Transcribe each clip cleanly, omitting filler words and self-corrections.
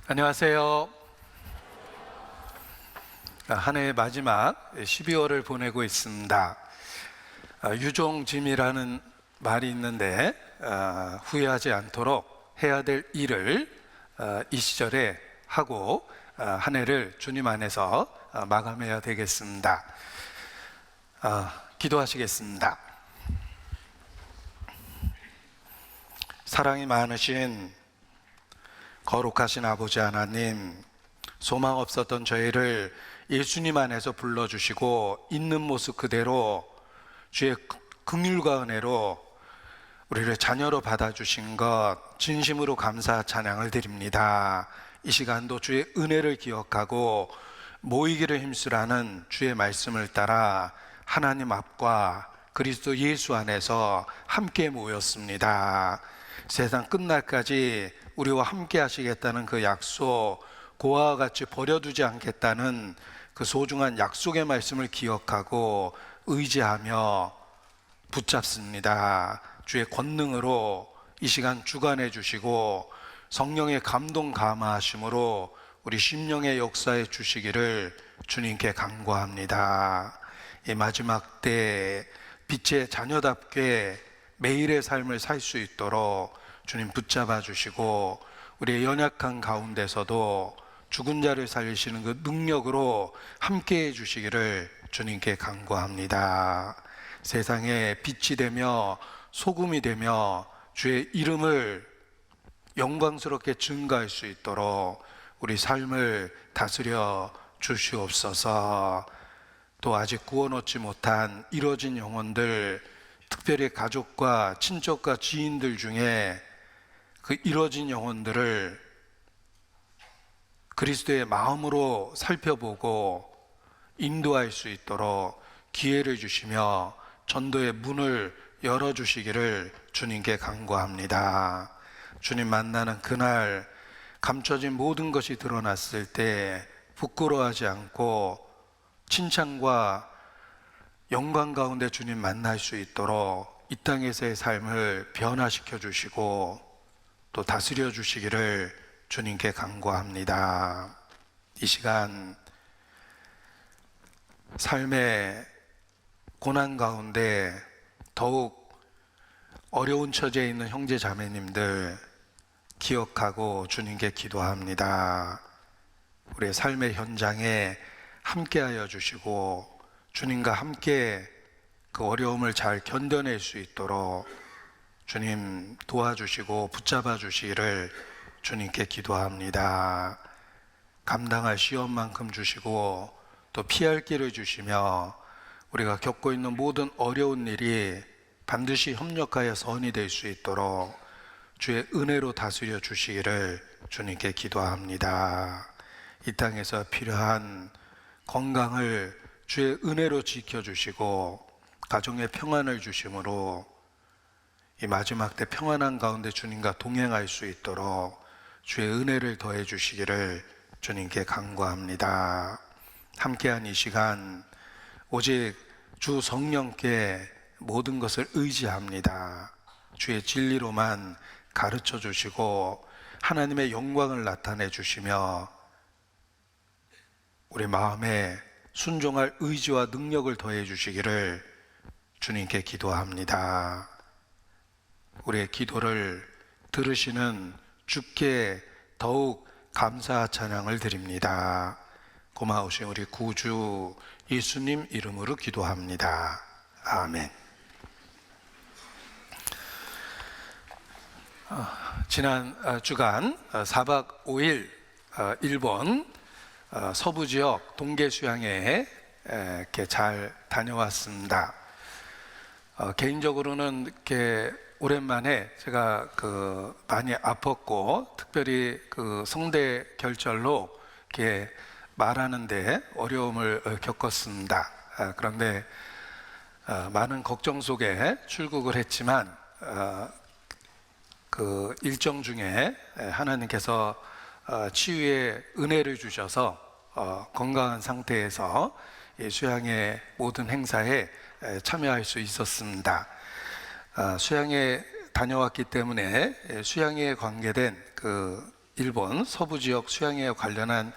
안녕하세요. 한 해의 마지막 12월을 보내고 있습니다. 유종짐이라는 말이 있는데 후회하지 않도록 해야 될 일을 이 시절에 하고 한 해를 주님 안에서 마감해야 되겠습니다. 기도하시겠습니다. 사랑이 많으신 거룩하신 아버지 하나님, 소망 없었던 저희를 예수님 안에서 불러주시고 있는 모습 그대로 주의 긍휼과 은혜로 우리를 자녀로 받아주신 것 진심으로 감사 찬양을 드립니다. 이 시간도 주의 은혜를 기억하고 모이기를 힘쓰라는 주의 말씀을 따라 하나님 앞과 그리스도 예수 안에서 함께 모였습니다. 세상 끝날까지 우리와 함께 하시겠다는 그 약속, 고아와 같이 버려두지 않겠다는 그 소중한 약속의 말씀을 기억하고 의지하며 붙잡습니다. 주의 권능으로 이 시간 주관해 주시고 성령의 감동 감화하심으로 우리 심령의 역사해 주시기를 주님께 간구합니다. 이 마지막 때 빛의 자녀답게 매일의 삶을 살 수 있도록 주님 붙잡아 주시고 우리의 연약한 가운데서도 죽은 자를 살리시는 그 능력으로 함께해 주시기를 주님께 간구합니다. 세상에 빛이 되며 소금이 되며 주의 이름을 영광스럽게 증거할 수 있도록 우리 삶을 다스려 주시옵소서. 또 아직 구원 얻지 못한 이뤄진 영혼들, 특별히 가족과 친족과 지인들 중에 그 이뤄진 영혼들을 그리스도의 마음으로 살펴보고 인도할 수 있도록 기회를 주시며 전도의 문을 열어주시기를 주님께 간구합니다. 주님 만나는 그날 감춰진 모든 것이 드러났을 때 부끄러워하지 않고 칭찬과 영광 가운데 주님 만날 수 있도록 이 땅에서의 삶을 변화시켜 주시고 또 다스려 주시기를 주님께 간구합니다. 이 시간 삶의 고난 가운데 더욱 어려운 처지에 있는 형제 자매님들 기억하고 주님께 기도합니다. 우리의 삶의 현장에 함께하여 주시고 주님과 함께 그 어려움을 잘 견뎌낼 수 있도록 주님 도와주시고 붙잡아 주시기를 주님께 기도합니다. 감당할 시험만큼 주시고 또 피할 길을 주시며 우리가 겪고 있는 모든 어려운 일이 반드시 협력하여 선이 될 수 있도록 주의 은혜로 다스려 주시기를 주님께 기도합니다. 이 땅에서 필요한 건강을 주의 은혜로 지켜주시고 가정의 평안을 주심으로 이 마지막 때 평안한 가운데 주님과 동행할 수 있도록 주의 은혜를 더해 주시기를 주님께 간구합니다. 함께한 이 시간 오직 주 성령께 모든 것을 의지합니다. 주의 진리로만 가르쳐 주시고 하나님의 영광을 나타내 주시며 우리 마음에 순종할 의지와 능력을 더해 주시기를 주님께 기도합니다. 우리의 기도를 들으시는 주께 더욱 감사 찬양을 드립니다. 고마우신 우리 구주 예수님 이름으로 기도합니다. 아멘. 지난 주간 4박 5일 일본 서부 지역 동계 수양회에 이렇게 잘 다녀왔습니다. 개인적으로는 이렇게 오랜만에 제가 많이 아팠고 특별히 성대 결절로 이렇게 말하는데 어려움을 겪었습니다. 그런데 많은 걱정 속에 출국을 했지만 그 일정 중에 하나님께서 치유의 은혜를 주셔서 건강한 상태에서 수양의 모든 행사에 참여할 수 있었습니다. 수양에 다녀왔기 때문에 수양에 관계된 그 일본 서부 지역 수양회와 관련한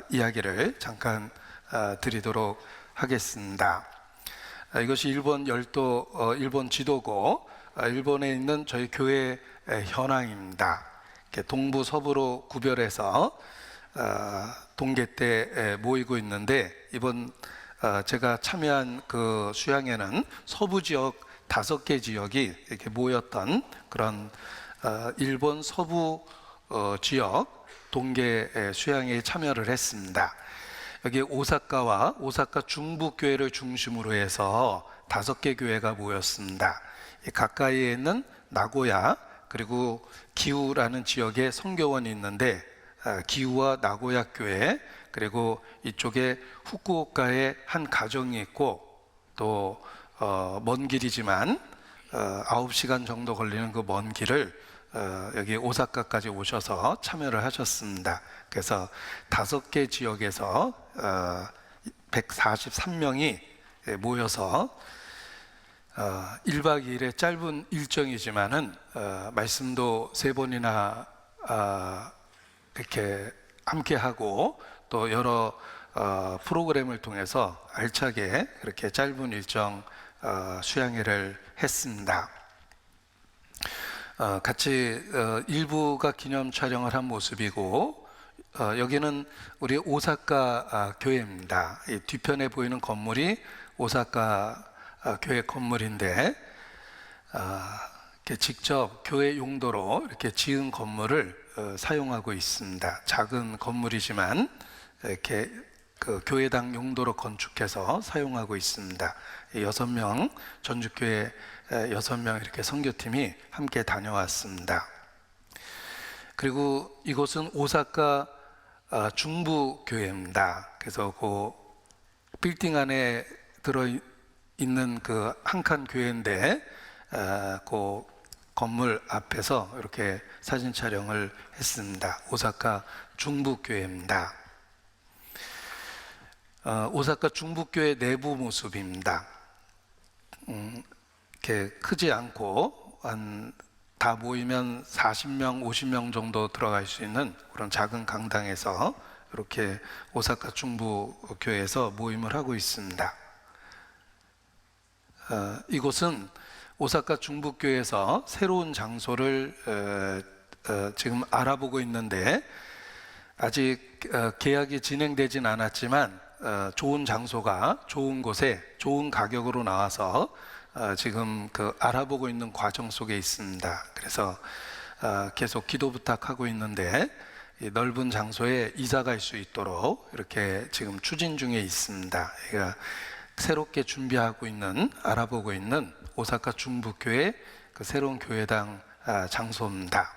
이야기를 잠깐 드리도록 하겠습니다. 이것이 일본 열도 일본 지도고 일본에 있는 저희 교회 현황입니다. 이렇게 동부 서부로 구별해서 동계 때 모이고 있는데 이번 제가 참여한 그 수양회는 서부 지역 5개 지역이 이렇게 모였던 그런 일본 서부 지역 동계 수양회에 참여를 했습니다. 여기 오사카와 오사카 중부교회를 중심으로 해서 5개 교회가 모였습니다. 가까이에 있는 나고야 그리고 기우라는 지역에 선교원이 있는데 기우와 나고야 교회 그리고 이쪽에 후쿠오카에 한 가정이 있고 또 먼 길이지만 9시간 정도 걸리는 그 먼 길을 여기 오사카까지 오셔서 참여를 하셨습니다. 그래서 5개 지역에서 143명이 모여서 1박 2일의 짧은 일정이지만은 말씀도 3번이나 이렇게 함께 하고 또 여러 프로그램을 통해서 알차게 그렇게 짧은 일정 수양회를 했습니다. 같이 일부가 기념 촬영을 한 모습이고 여기는 우리 오사카 교회입니다. 이 뒤편에 보이는 건물이 오사카 교회 건물인데 이렇게 직접 교회 용도로 이렇게 지은 건물을 사용하고 있습니다. 작은 건물이지만 이렇게 그 교회당 용도로 건축해서 사용하고 있습니다. 6명 전주교회 6명 이렇게 선교팀이 함께 다녀왔습니다. 그리고 이곳은 오사카 중부 교회입니다. 그래서 그 빌딩 안에 들어 있는 그 한 칸 교회인데 그 건물 앞에서 이렇게 사진 촬영을 했습니다. 오사카 중부 교회입니다. 오사카 중부교회 내부 모습입니다. 이렇게 크지 않고 다 모이면 40명, 50명 정도 들어갈 수 있는 그런 작은 강당에서 이렇게 오사카 중부교회에서 모임을 하고 있습니다. 이곳은 오사카 중부교회에서 새로운 장소를 지금 알아보고 있는데 아직 계약이 진행되진 않았지만 좋은 장소가 좋은 곳에 좋은 가격으로 나와서 지금 그 알아보고 있는 과정 속에 있습니다. 그래서 계속 기도 부탁하고 있는데 이 넓은 장소에 이사 갈 수 있도록 이렇게 지금 추진 중에 있습니다. 그러니까 새롭게 준비하고 있는 알아보고 있는 오사카 중부교회 그 새로운 교회당 장소입니다.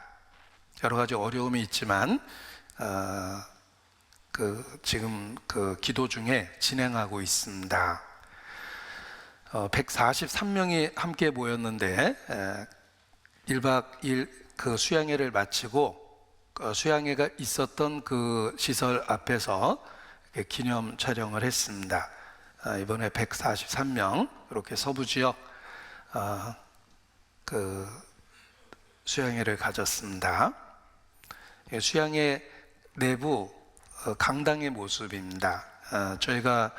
여러 가지 어려움이 있지만 지금 그 기도 중에 진행하고 있습니다. 143명이 함께 모였는데 1박 2일 그 수양회를 마치고 수양회가 있었던 그 시설 앞에서 기념 촬영을 했습니다. 이번에 143명 이렇게 서부 지역 그 수양회를 가졌습니다. 수양회 내부 강당의 모습입니다. 저희가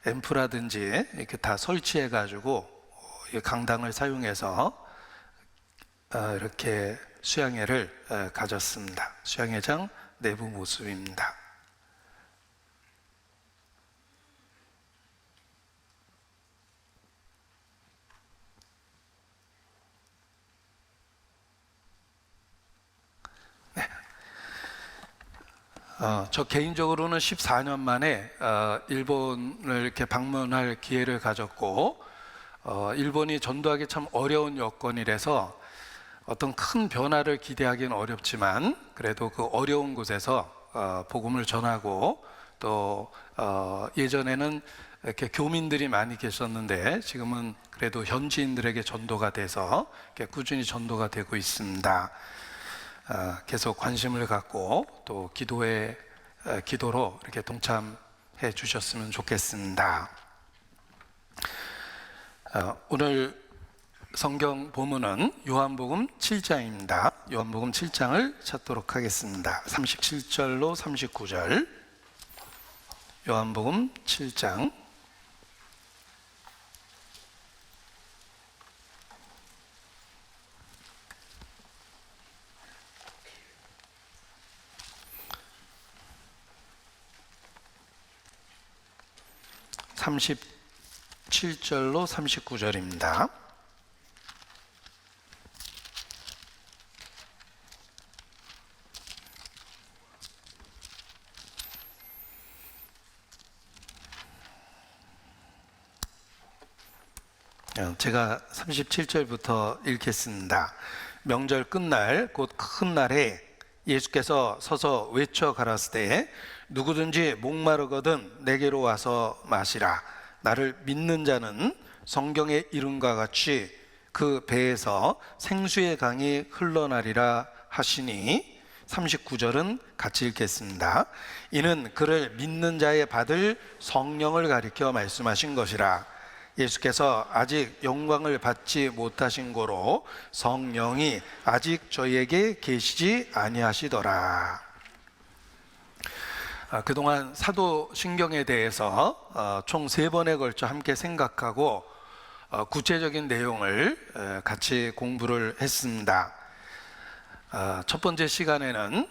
앰프라든지 이렇게 다 설치해 가지고 강당을 사용해서 이렇게 수양회를 가졌습니다. 수양회장 내부 모습입니다. 저 개인적으로는 14년 만에 일본을 이렇게 방문할 기회를 가졌고 일본이 전도하기 참 어려운 여건이라서 어떤 큰 변화를 기대하기는 어렵지만 그래도 그 어려운 곳에서 복음을 전하고 또 예전에는 이렇게 교민들이 많이 계셨는데 지금은 그래도 현지인들에게 전도가 돼서 이렇게 꾸준히 전도가 되고 있습니다. 계속 관심을 갖고 또 기도로 이렇게 동참해 주셨으면 좋겠습니다. 오늘 성경 본문은 요한복음 7장입니다. 요한복음 7장을 찾도록 하겠습니다. 37절로 39절. 요한복음 7장. (37절로 39절입니다) 제가 37절부터 읽겠습니다. 명절 끝날 곧 큰 날에 예수께서 서서 외쳐 가라사대 누구든지 목마르거든 내게로 와서 마시라. 나를 믿는 자는 성경의 이름과 같이 그 배에서 생수의 강이 흘러나리라 하시니. 39절은 같이 읽겠습니다. 이는 그를 믿는 자의 받을 성령을 가리켜 말씀하신 것이라. 예수께서 아직 영광을 받지 못하신 고로 성령이 아직 저희에게 계시지 아니하시더라. 그동안 사도신경에 대해서 총 3번에 걸쳐 함께 생각하고 구체적인 내용을 같이 공부를 했습니다. 첫 번째 시간에는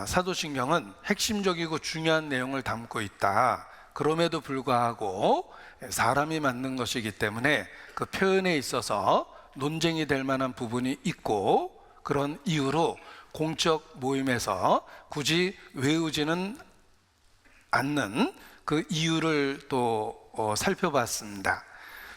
사도신경은 핵심적이고 중요한 내용을 담고 있다. 그럼에도 불구하고 사람이 만든 것이기 때문에 그 표현에 있어서 논쟁이 될 만한 부분이 있고, 그런 이유로 공적 모임에서 굳이 외우지는 않는 그 이유를 또 살펴봤습니다.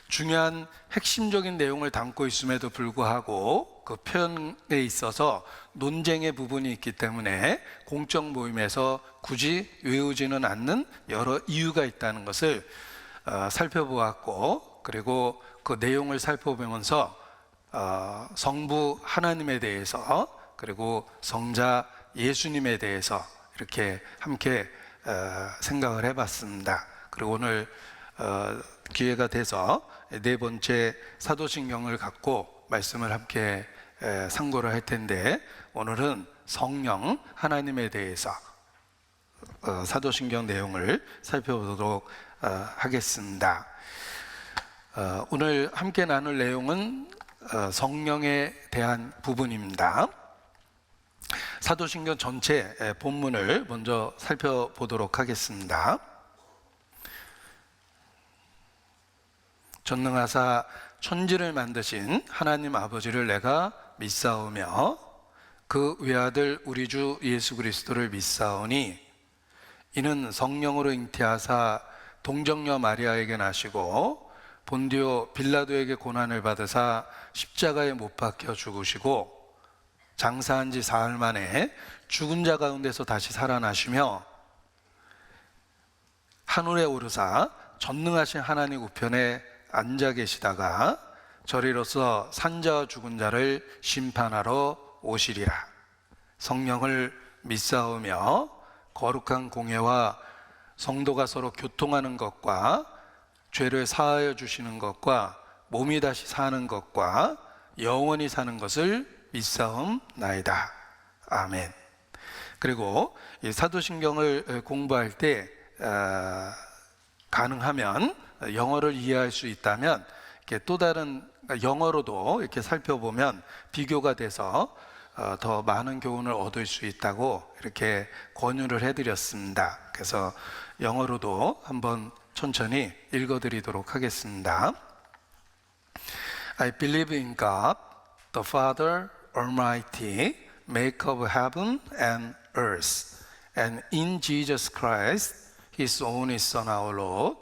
중요한 핵심적인 내용을 담고 있음에도 불구하고 그 표현에 있어서 논쟁의 부분이 있기 때문에 공적 모임에서 굳이 외우지는 않는 여러 이유가 있다는 것을 살펴보았고, 그리고 그 내용을 살펴보면서 성부 하나님에 대해서, 그리고 성자 예수님에 대해서 이렇게 함께 생각을 해봤습니다. 그리고 오늘 기회가 돼서 4번째 사도신경을 갖고 말씀을 함께 상고를 할 텐데, 오늘은 성령 하나님에 대해서 사도신경 내용을 살펴보도록 하겠습니다. 오늘 함께 나눌 내용은 성령에 대한 부분입니다. 사도신경 전체 본문을 먼저 살펴보도록 하겠습니다. 전능하사 천지를 만드신 하나님 아버지를 내가 믿사오며 그 외아들 우리 주 예수 그리스도를 믿사오니 이는 성령으로 잉태하사 동정녀 마리아에게 나시고 본디오 빌라도에게 고난을 받으사 십자가에 못 박혀 죽으시고 장사한 지 사흘 만에 죽은 자 가운데서 다시 살아나시며 하늘에 오르사 전능하신 하나님 우편에 앉아 계시다가 저리로서 산자와 죽은 자를 심판하러 오시리라. 성령을 믿사오며 거룩한 공예와 성도가 서로 교통하는 것과 죄를 사하여 주시는 것과 몸이 다시 사는 것과 영원히 사는 것을 믿사옵나이다. 아멘. 그리고 이 사도신경을 공부할 때 가능하면 영어를 이해할 수 있다면 이렇게 또 다른 영어로도 이렇게 살펴보면 비교가 돼서 더 많은 교훈을 얻을 수 있다고 이렇게 권유를 해드렸습니다. 그래서 영어로도 한번 천천히 읽어드리도록 하겠습니다. I believe in God, the Father Almighty, maker of heaven and earth, and in Jesus Christ, His only Son, our Lord,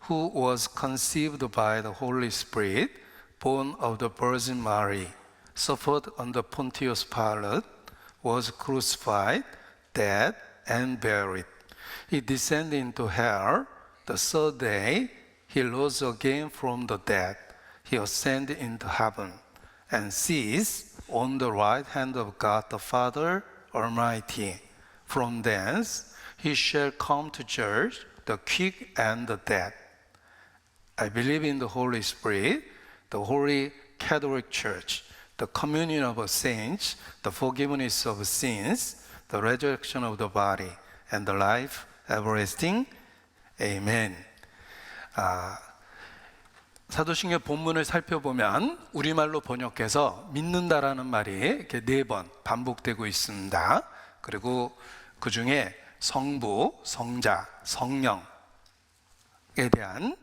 who was conceived by the Holy Spirit, born of the Virgin Mary, suffered under Pontius Pilate, was crucified, dead, and buried. He descended into hell. The third day, He rose again from the dead. He ascended into heaven and sits on the right hand of God the Father Almighty. From thence, He shall come to judge the quick and the dead. I believe in the Holy Spirit, the Holy Catholic Church, the communion of saints, the forgiveness of sins, the resurrection of the body, and the life everlasting. Amen. 사도신경 본문을 살펴보면 우리말로 번역해서 믿는다라는 말이 이렇게 4번 반복되고 있습니다. 그리고 그 중에 성부, 성자, 성령에 대한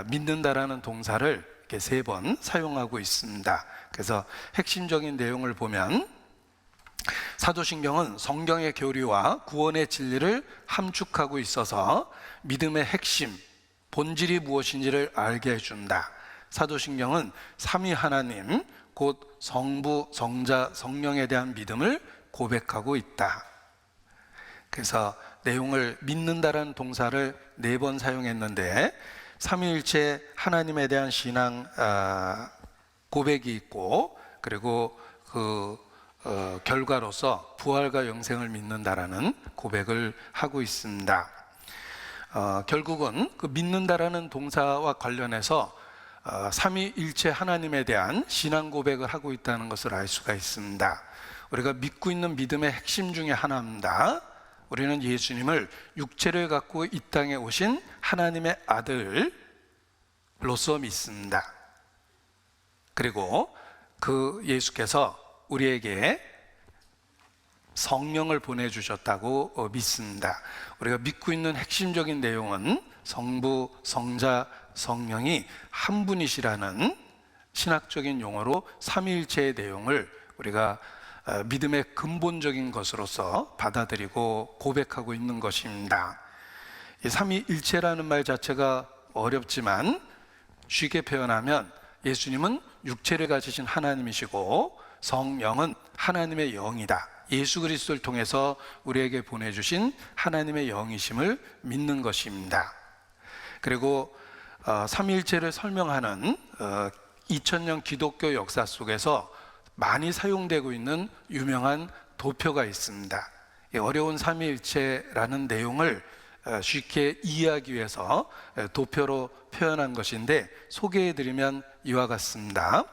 믿는다라는 동사를 이렇게 3번 사용하고 있습니다. 그래서 핵심적인 내용을 보면 사도신경은 성경의 교리와 구원의 진리를 함축하고 있어서 믿음의 핵심, 본질이 무엇인지를 알게 해준다. 사도신경은 삼위 하나님, 곧 성부, 성자, 성령에 대한 믿음을 고백하고 있다. 그래서 내용을 믿는다라는 동사를 4번 사용했는데 삼위일체 하나님에 대한 신앙 고백이 있고, 그리고 그 결과로서 부활과 영생을 믿는다라는 고백을 하고 있습니다. 결국은 그 믿는다라는 동사와 관련해서 삼위일체 하나님에 대한 신앙 고백을 하고 있다는 것을 알 수가 있습니다. 우리가 믿고 있는 믿음의 핵심 중에 하나입니다. 우리는 예수님을 육체를 갖고 이 땅에 오신 하나님의 아들로서 믿습니다. 그리고 그 예수께서 우리에게 성령을 보내주셨다고 믿습니다. 우리가 믿고 있는 핵심적인 내용은 성부, 성자, 성령이 한 분이시라는 신학적인 용어로 삼위일체의 내용을 우리가 믿음의 근본적인 것으로서 받아들이고 고백하고 있는 것입니다. 이 삼위일체라는 말 자체가 어렵지만 쉽게 표현하면 예수님은 육체를 가지신 하나님이시고 성령은 하나님의 영이다. 예수 그리스도를 통해서 우리에게 보내주신 하나님의 영이심을 믿는 것입니다. 그리고 삼위일체를 설명하는 2000년 기독교 역사 속에서 많이 사용되고 있는 유명한 도표가 있습니다. 어려운 삼위일체라는 내용을 쉽게 이해하기 위해서 도표로 표현한 것인데 소개해드리면 이와 같습니다.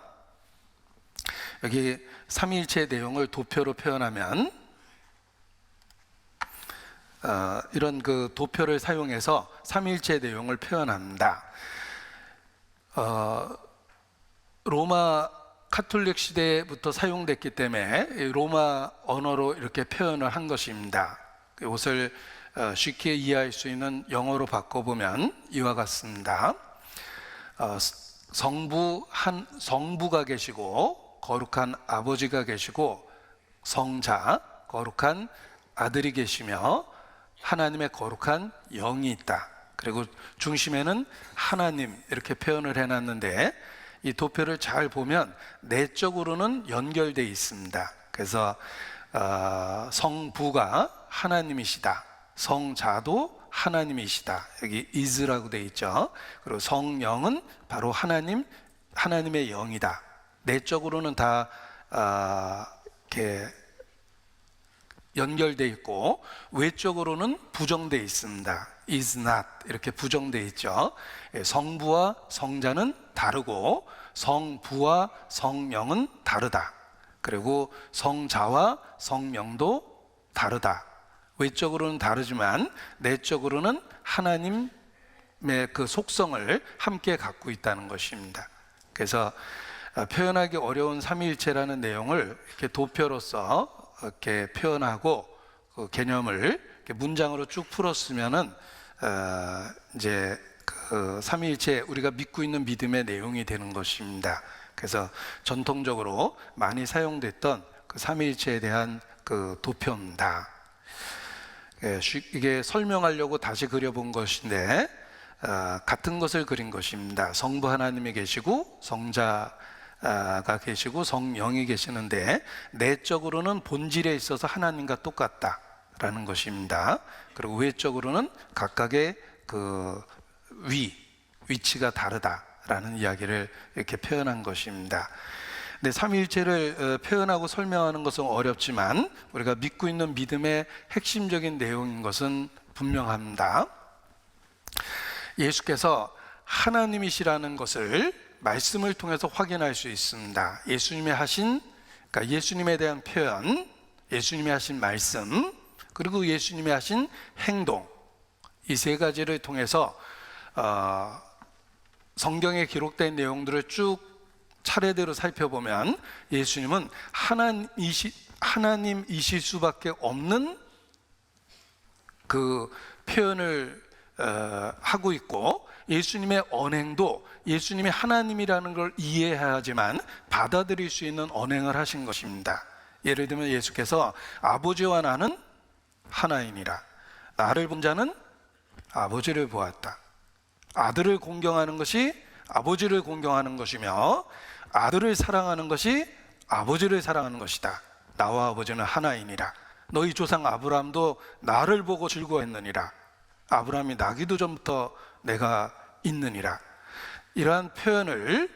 여기 삼위일체의 내용을 도표로 표현하면 이런 그 도표를 사용해서 삼위일체의 내용을 표현합니다. 로마 카톨릭 시대부터 사용됐기 때문에 로마 언어로 이렇게 표현을 한 것입니다. 이것을 쉽게 이해할 수 있는 영어로 바꿔보면 이와 같습니다. 성부가 계시고 거룩한 아버지가 계시고 성자, 거룩한 아들이 계시며 하나님의 거룩한 영이 있다. 그리고 중심에는 하나님 이렇게 표현을 해놨는데 이 도표를 잘 보면 내적으로는 연결되어 있습니다. 그래서 성부가 하나님이시다. 성자도 하나님이시다. 여기 is라고 되어 있죠. 그리고 성령은 바로 하나님의 영이다. 내적으로는 다 이렇게 연결되어 있고 외적으로는 부정되어 있습니다. is not 이렇게 부정되어 있죠. 성부와 성자는 다르고 성부와 성령은 다르다. 그리고 성자와 성령도 다르다. 외적으로는 다르지만 내적으로는 하나님의 그 속성을 함께 갖고 있다는 것입니다. 그래서 표현하기 어려운 삼위일체라는 내용을 이렇게 도표로서 이렇게 표현하고 그 개념을 이렇게 문장으로 쭉 풀었으면은 이제 그 삼위일체 우리가 믿고 있는 믿음의 내용이 되는 것입니다. 그래서 전통적으로 많이 사용됐던 그 삼위일체에 대한 그 도표입니다. 이게 설명하려고 다시 그려본 것인데 같은 것을 그린 것입니다. 성부 하나님이 계시고 성자가 계시고 성령이 계시는데 내적으로는 본질에 있어서 하나님과 똑같다라는 것입니다. 그리고 외적으로는 각각의 그 위치가 다르다라는 이야기를 이렇게 표현한 것입니다. 근데 삼위일체를 표현하고 설명하는 것은 어렵지만 우리가 믿고 있는 믿음의 핵심적인 내용인 것은 분명합니다. 예수께서 하나님이시라는 것을 말씀을 통해서 확인할 수 있습니다. 그러니까 예수님에 대한 표현, 예수님이 하신 말씀, 그리고 예수님이 하신 행동, 이 세 가지를 통해서 성경에 기록된 내용들을 쭉 차례대로 살펴보면 예수님은 하나님이실 수밖에 없는 그 표현을 하고 있고, 예수님의 언행도 예수님이 하나님이라는 걸 이해하지만 받아들일 수 있는 언행을 하신 것입니다. 예를 들면 예수께서 아버지와 나는 하나이니라, 나를 본 자는 아버지를 보았다. 아들을 공경하는 것이 아버지를 공경하는 것이며 아들을 사랑하는 것이 아버지를 사랑하는 것이다. 나와 아버지는 하나이니라. 너희 조상 아브라함도 나를 보고 즐거워했느니라. 아브라함이 나기도 전부터 내가 있느니라. 이러한 표현을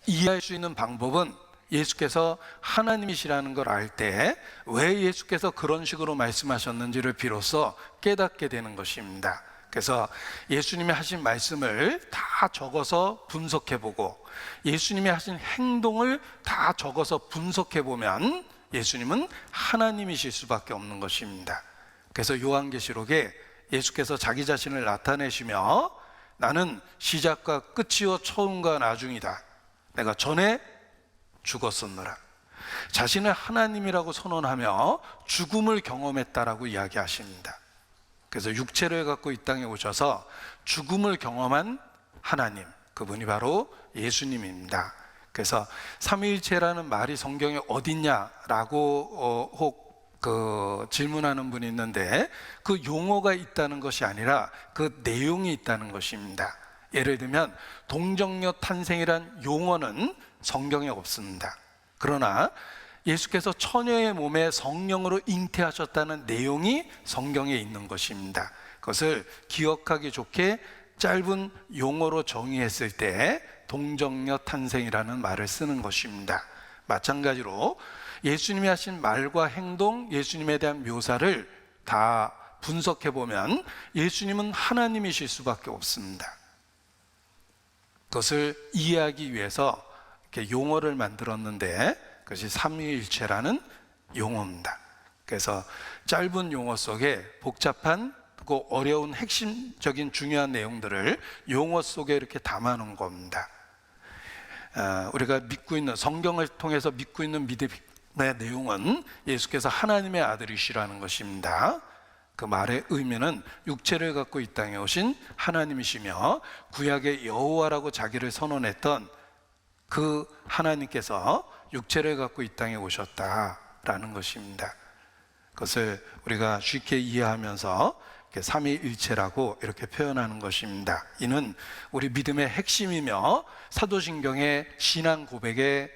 이해할 수 있는 방법은 예수께서 하나님이시라는 걸 알 때 왜 예수께서 그런 식으로 말씀하셨는지를 비로소 깨닫게 되는 것입니다. 그래서 예수님이 하신 말씀을 다 적어서 분석해보고 예수님이 하신 행동을 다 적어서 분석해보면 예수님은 하나님이실 수밖에 없는 것입니다. 그래서 요한계시록에 예수께서 자기 자신을 나타내시며 나는 시작과 끝이요 처음과 나중이다. 내가 전에 죽었었노라. 자신을 하나님이라고 선언하며 죽음을 경험했다라고 이야기하십니다. 그래서 육체를 갖고 이 땅에 오셔서 죽음을 경험한 하나님, 그분이 바로 예수님입니다. 그래서 삼위일체라는 말이 성경에 어딨냐라고 혹 질문하는 분이 있는데, 그 용어가 있다는 것이 아니라 그 내용이 있다는 것입니다. 예를 들면 동정녀 탄생이란 용어는 성경에 없습니다. 그러나 예수께서 처녀의 몸에 성령으로 잉태하셨다는 내용이 성경에 있는 것입니다. 그것을 기억하기 좋게 짧은 용어로 정의했을 때 동정녀 탄생이라는 말을 쓰는 것입니다. 마찬가지로 예수님이 하신 말과 행동, 예수님에 대한 묘사를 다 분석해 보면 예수님은 하나님이실 수밖에 없습니다. 그것을 이해하기 위해서 이렇게 용어를 만들었는데 그것이 삼위일체라는 용어입니다. 그래서 짧은 용어 속에 복잡한 그 어려운 핵심적인 중요한 내용들을 용어 속에 이렇게 담아놓은 겁니다. 우리가 믿고 있는, 성경을 통해서 믿고 있는 믿음의 내용은 예수께서 하나님의 아들이시라는 것입니다. 그 말의 의미는 육체를 갖고 이 땅에 오신 하나님이시며 구약의 여호와라고 자기를 선언했던 그 하나님께서 육체를 갖고 이 땅에 오셨다라는 것입니다. 그것을 우리가 쉽게 이해하면서 삼위일체라고 이렇게 표현하는 것입니다. 이는 우리 믿음의 핵심이며 사도신경의 신앙 고백의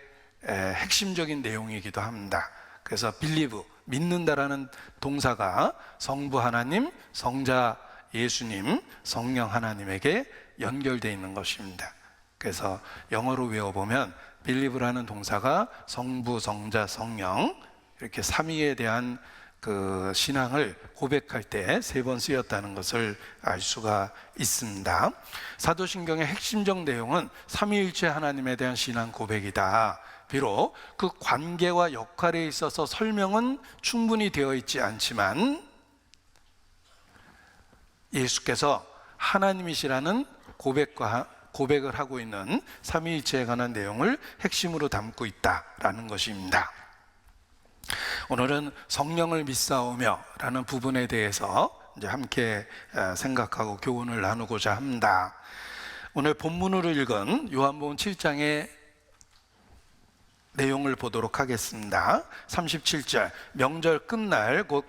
핵심적인 내용이기도 합니다. 그래서 believe, 믿는다라는 동사가 성부 하나님, 성자 예수님, 성령 하나님에게 연결되어 있는 것입니다. 그래서 영어로 외워보면 believe라는 동사가 성부, 성자, 성령 이렇게 삼위에 대한 그 신앙을 고백할 때 3번 쓰였다는 것을 알 수가 있습니다. 사도신경의 핵심적 내용은 삼위일체 하나님에 대한 신앙 고백이다. 비록 그 관계와 역할에 있어서 설명은 충분히 되어 있지 않지만 예수께서 하나님이시라는 고백을 하고 있는 삼위일체에 관한 내용을 핵심으로 담고 있다라는 것입니다. 오늘은 성령을 믿사오며 라는 부분에 대해서 이제 함께 생각하고 교훈을 나누고자 합니다. 오늘 본문으로 읽은 요한복음 7장의 내용을 보도록 하겠습니다. 37절, 명절 끝날 그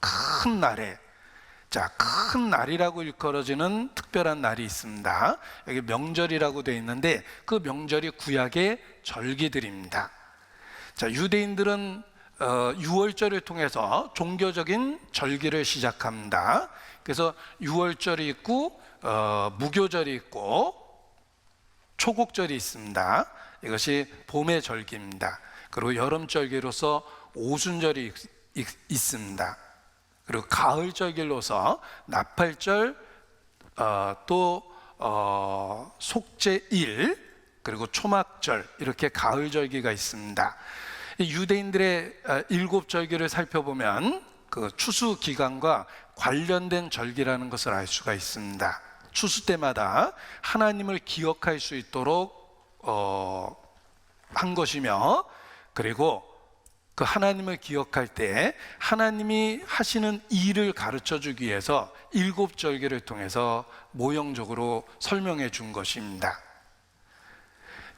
큰 날에, 자, 큰 날이라고 일컬어지는 특별한 날이 있습니다. 여기 명절이라고 되어 있는데 그 명절이 구약의 절기들입니다. 자, 유대인들은 6월절을 통해서 종교적인 절기를 시작합니다. 그래서 6월절이 있고 무교절이 있고 초곡절이 있습니다. 이것이 봄의 절기입니다. 그리고 여름절기로서 오순절이 있습니다. 그리고 가을절기로서 나팔절, 또 속죄일 그리고 초막절 이렇게 가을 절기가 있습니다. 유대인들의 7절기를 살펴보면 그 추수 기간과 관련된 절기라는 것을 알 수가 있습니다. 추수 때마다 하나님을 기억할 수 있도록 한 것이며, 그리고 그 하나님을 기억할 때 하나님이 하시는 일을 가르쳐 주기 위해서 7절기를 통해서 모형적으로 설명해 준 것입니다.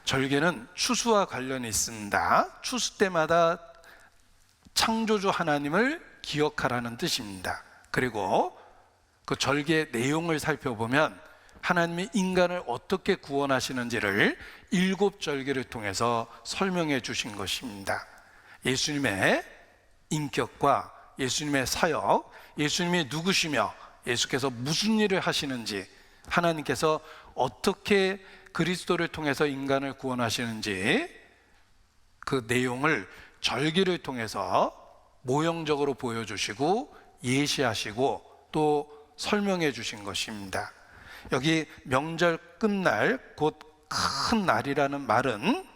절기는 추수와 관련이 있습니다. 추수 때마다 창조주 하나님을 기억하라는 뜻입니다. 그리고 그 절기의 내용을 살펴보면 하나님이 인간을 어떻게 구원하시는지를 7절기를 통해서 설명해 주신 것입니다. 예수님의 인격과 예수님의 사역, 예수님이 누구시며 예수께서 무슨 일을 하시는지, 하나님께서 어떻게 그리스도를 통해서 인간을 구원하시는지 그 내용을 절기를 통해서 모형적으로 보여주시고 예시하시고 또 설명해 주신 것입니다. 여기 명절 끝날 곧 큰 날이라는 말은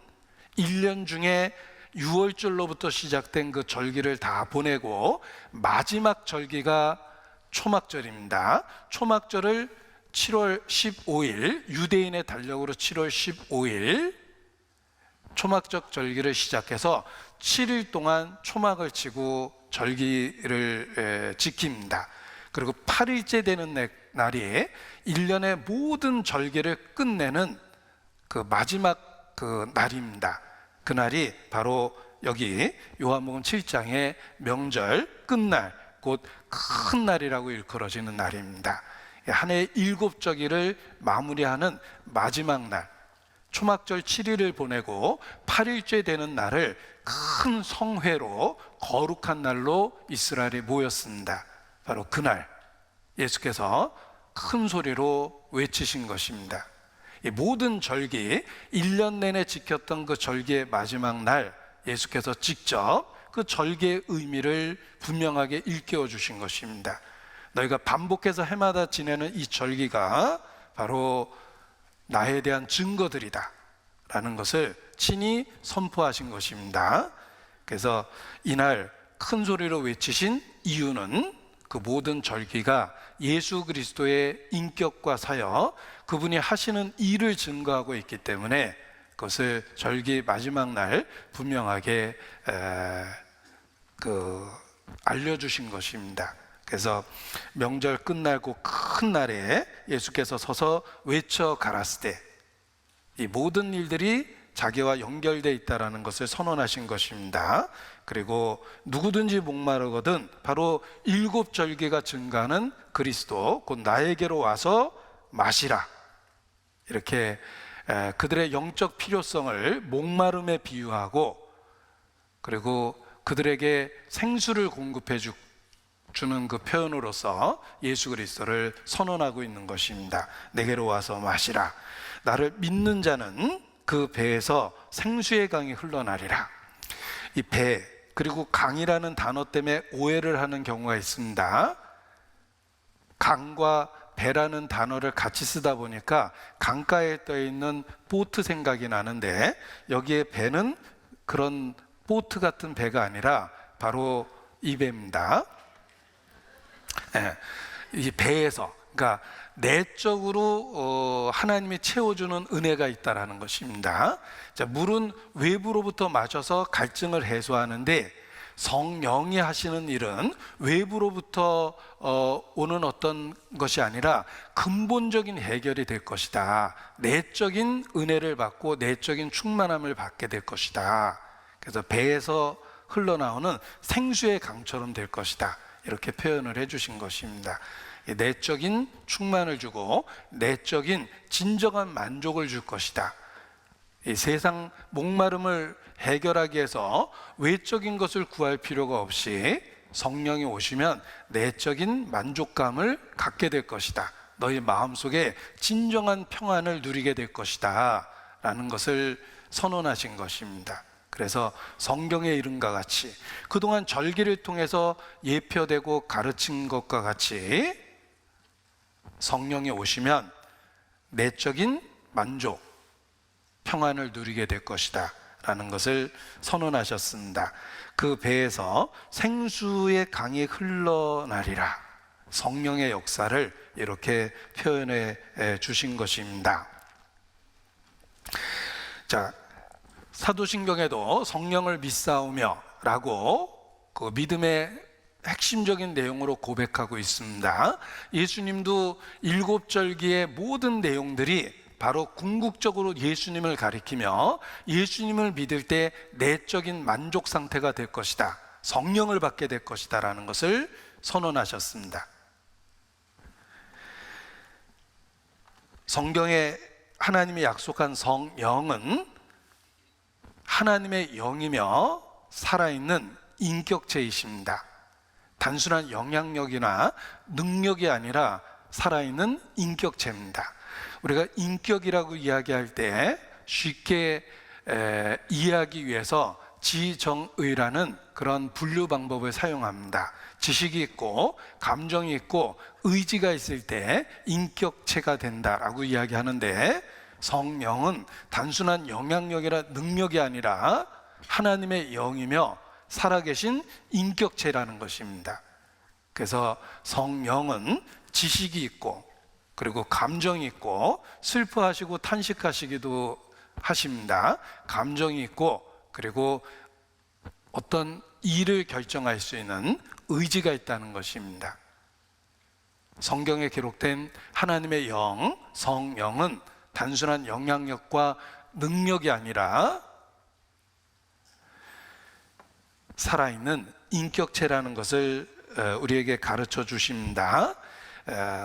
1년 중에 6월절로부터 시작된 그 절기를 다 보내고 마지막 절기가 초막절입니다. 초막절을 7월 15일, 유대인의 달력으로 7월 15일 초막적 절기를 시작해서 7일 동안 초막을 치고 절기를 지킵니다. 그리고 8일째 되는 날이 1년의 모든 절기를 끝내는 그 마지막 그 날입니다. 그 날이 바로 여기 요한복음 7장의 명절 끝날, 곧 큰 날이라고 일컬어지는 날입니다. 한 해의 7절기를 마무리하는 마지막 날, 초막절 7일을 보내고 8일째 되는 날을 큰 성회로 거룩한 날로 이스라엘이 모였습니다. 바로 그날 예수께서 큰 소리로 외치신 것입니다. 이 모든 절기, 1년 내내 지켰던 그 절기의 마지막 날 예수께서 직접 그 절기의 의미를 분명하게 일깨워 주신 것입니다. 너희가 반복해서 해마다 지내는 이 절기가 바로 나에 대한 증거들이다 라는 것을 친히 선포하신 것입니다. 그래서 이날 큰 소리로 외치신 이유는 그 모든 절기가 예수 그리스도의 인격과 사역, 그분이 하시는 일을 증거하고 있기 때문에 그것을 절기 마지막 날 분명하게 알려주신 것입니다. 그래서 명절 끝나고 큰 날에 예수께서 서서 외쳐 가라스 때 이 모든 일들이 자기와 연결되어 있다는 것을 선언하신 것입니다. 그리고 누구든지 목마르거든 바로 7절기가 증가하는 그리스도 곧 나에게로 와서 마시라, 이렇게 그들의 영적 필요성을 목마름에 비유하고, 그리고 그들에게 생수를 공급해 주는 그 표현으로서 예수 그리스도를 선언하고 있는 것입니다. 내게로 와서 마시라. 나를 믿는 자는 그 배에서 생수의 강이 흘러나리라. 이 배, 그리고 강이라는 단어 때문에 오해를 하는 경우가 있습니다. 강과 배라는 단어를 같이 쓰다 보니까 강가에 떠 있는 보트 생각이 나는데, 여기에 배는 그런 보트 같은 배가 아니라 바로 이 배입니다. 이 배에서, 그러니까 내적으로 하나님이 채워주는 은혜가 있다라는 것입니다. 자, 물은 외부로부터 마셔서 갈증을 해소하는데 성령이 하시는 일은 외부로부터 오는 어떤 것이 아니라 근본적인 해결이 될 것이다. 내적인 은혜를 받고 내적인 충만함을 받게 될 것이다. 그래서 배에서 흘러나오는 생수의 강처럼 될 것이다, 이렇게 표현을 해주신 것입니다. 내적인 충만을 주고 내적인 진정한 만족을 줄 것이다. 이 세상 목마름을 해결하기 위해서 외적인 것을 구할 필요가 없이 성령이 오시면 내적인 만족감을 갖게 될 것이다. 너희 마음속에 진정한 평안을 누리게 될 것이다 라는 것을 선언하신 것입니다. 그래서 성경의 이름과 같이 그동안 절기를 통해서 예표되고 가르친 것과 같이 성령이 오시면 내적인 만족, 평안을 누리게 될 것이다 라는 것을 선언하셨습니다. 그 배에서 생수의 강이 흘러나리라. 성령의 역사를 이렇게 표현해 주신 것입니다. 자, 사도신경에도 성령을 믿사오며 라고 그 믿음의 핵심적인 내용으로 고백하고 있습니다. 예수님도 7절기의 모든 내용들이 바로 궁극적으로 예수님을 가리키며 예수님을 믿을 때 내적인 만족 상태가 될 것이다, 성령을 받게 될 것이다 라는 것을 선언하셨습니다. 성경에 하나님이 약속한 성령은 하나님의 영이며 살아있는 인격체이십니다. 단순한 영향력이나 능력이 아니라 살아있는 인격체입니다. 우리가 인격이라고 이야기할 때 쉽게 이해하기 위해서 지정의라는 그런 분류 방법을 사용합니다. 지식이 있고 감정이 있고 의지가 있을 때 인격체가 된다라고 이야기하는데, 성령은 단순한 영향력이나 능력이 아니라 하나님의 영이며 살아계신 인격체라는 것입니다. 그래서 성령은 지식이 있고 그리고 감정이 있고 슬퍼하시고 탄식하시기도 하십니다. 감정이 있고 그리고 어떤 일을 결정할 수 있는 의지가 있다는 것입니다. 성경에 기록된 하나님의 영, 성령은 단순한 영향력과 능력이 아니라 살아있는 인격체라는 것을 우리에게 가르쳐 주십니다.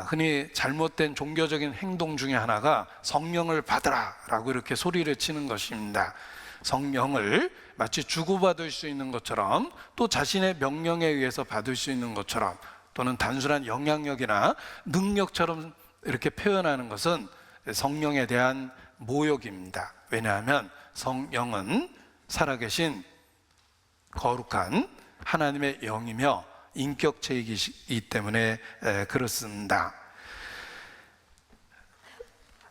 흔히 잘못된 종교적인 행동 중에 하나가 성령을 받으라 라고 이렇게 소리를 치는 것입니다. 성령을 마치 주고받을 수 있는 것처럼, 또 자신의 명령에 의해서 받을 수 있는 것처럼, 또는 단순한 영향력이나 능력처럼 이렇게 표현하는 것은 성령에 대한 모욕입니다. 왜냐하면 성령은 살아계신 거룩한 하나님의 영이며 인격체이기 때문에 그렇습니다.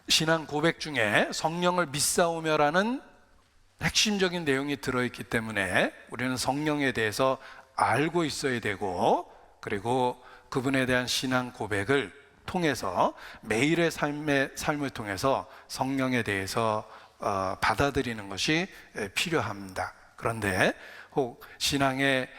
신앙 고백 중에 성령을 믿사오며라는 핵심적인 내용이 들어있기 때문에 우리는 성령에 대해서 알고 있어야 되고, 그리고 그분에 대한 신앙 고백을 통해서 매일의 삶을 통해서 성령에 대해서 받아들이는 것이 필요합니다. 그런데 혹 신앙의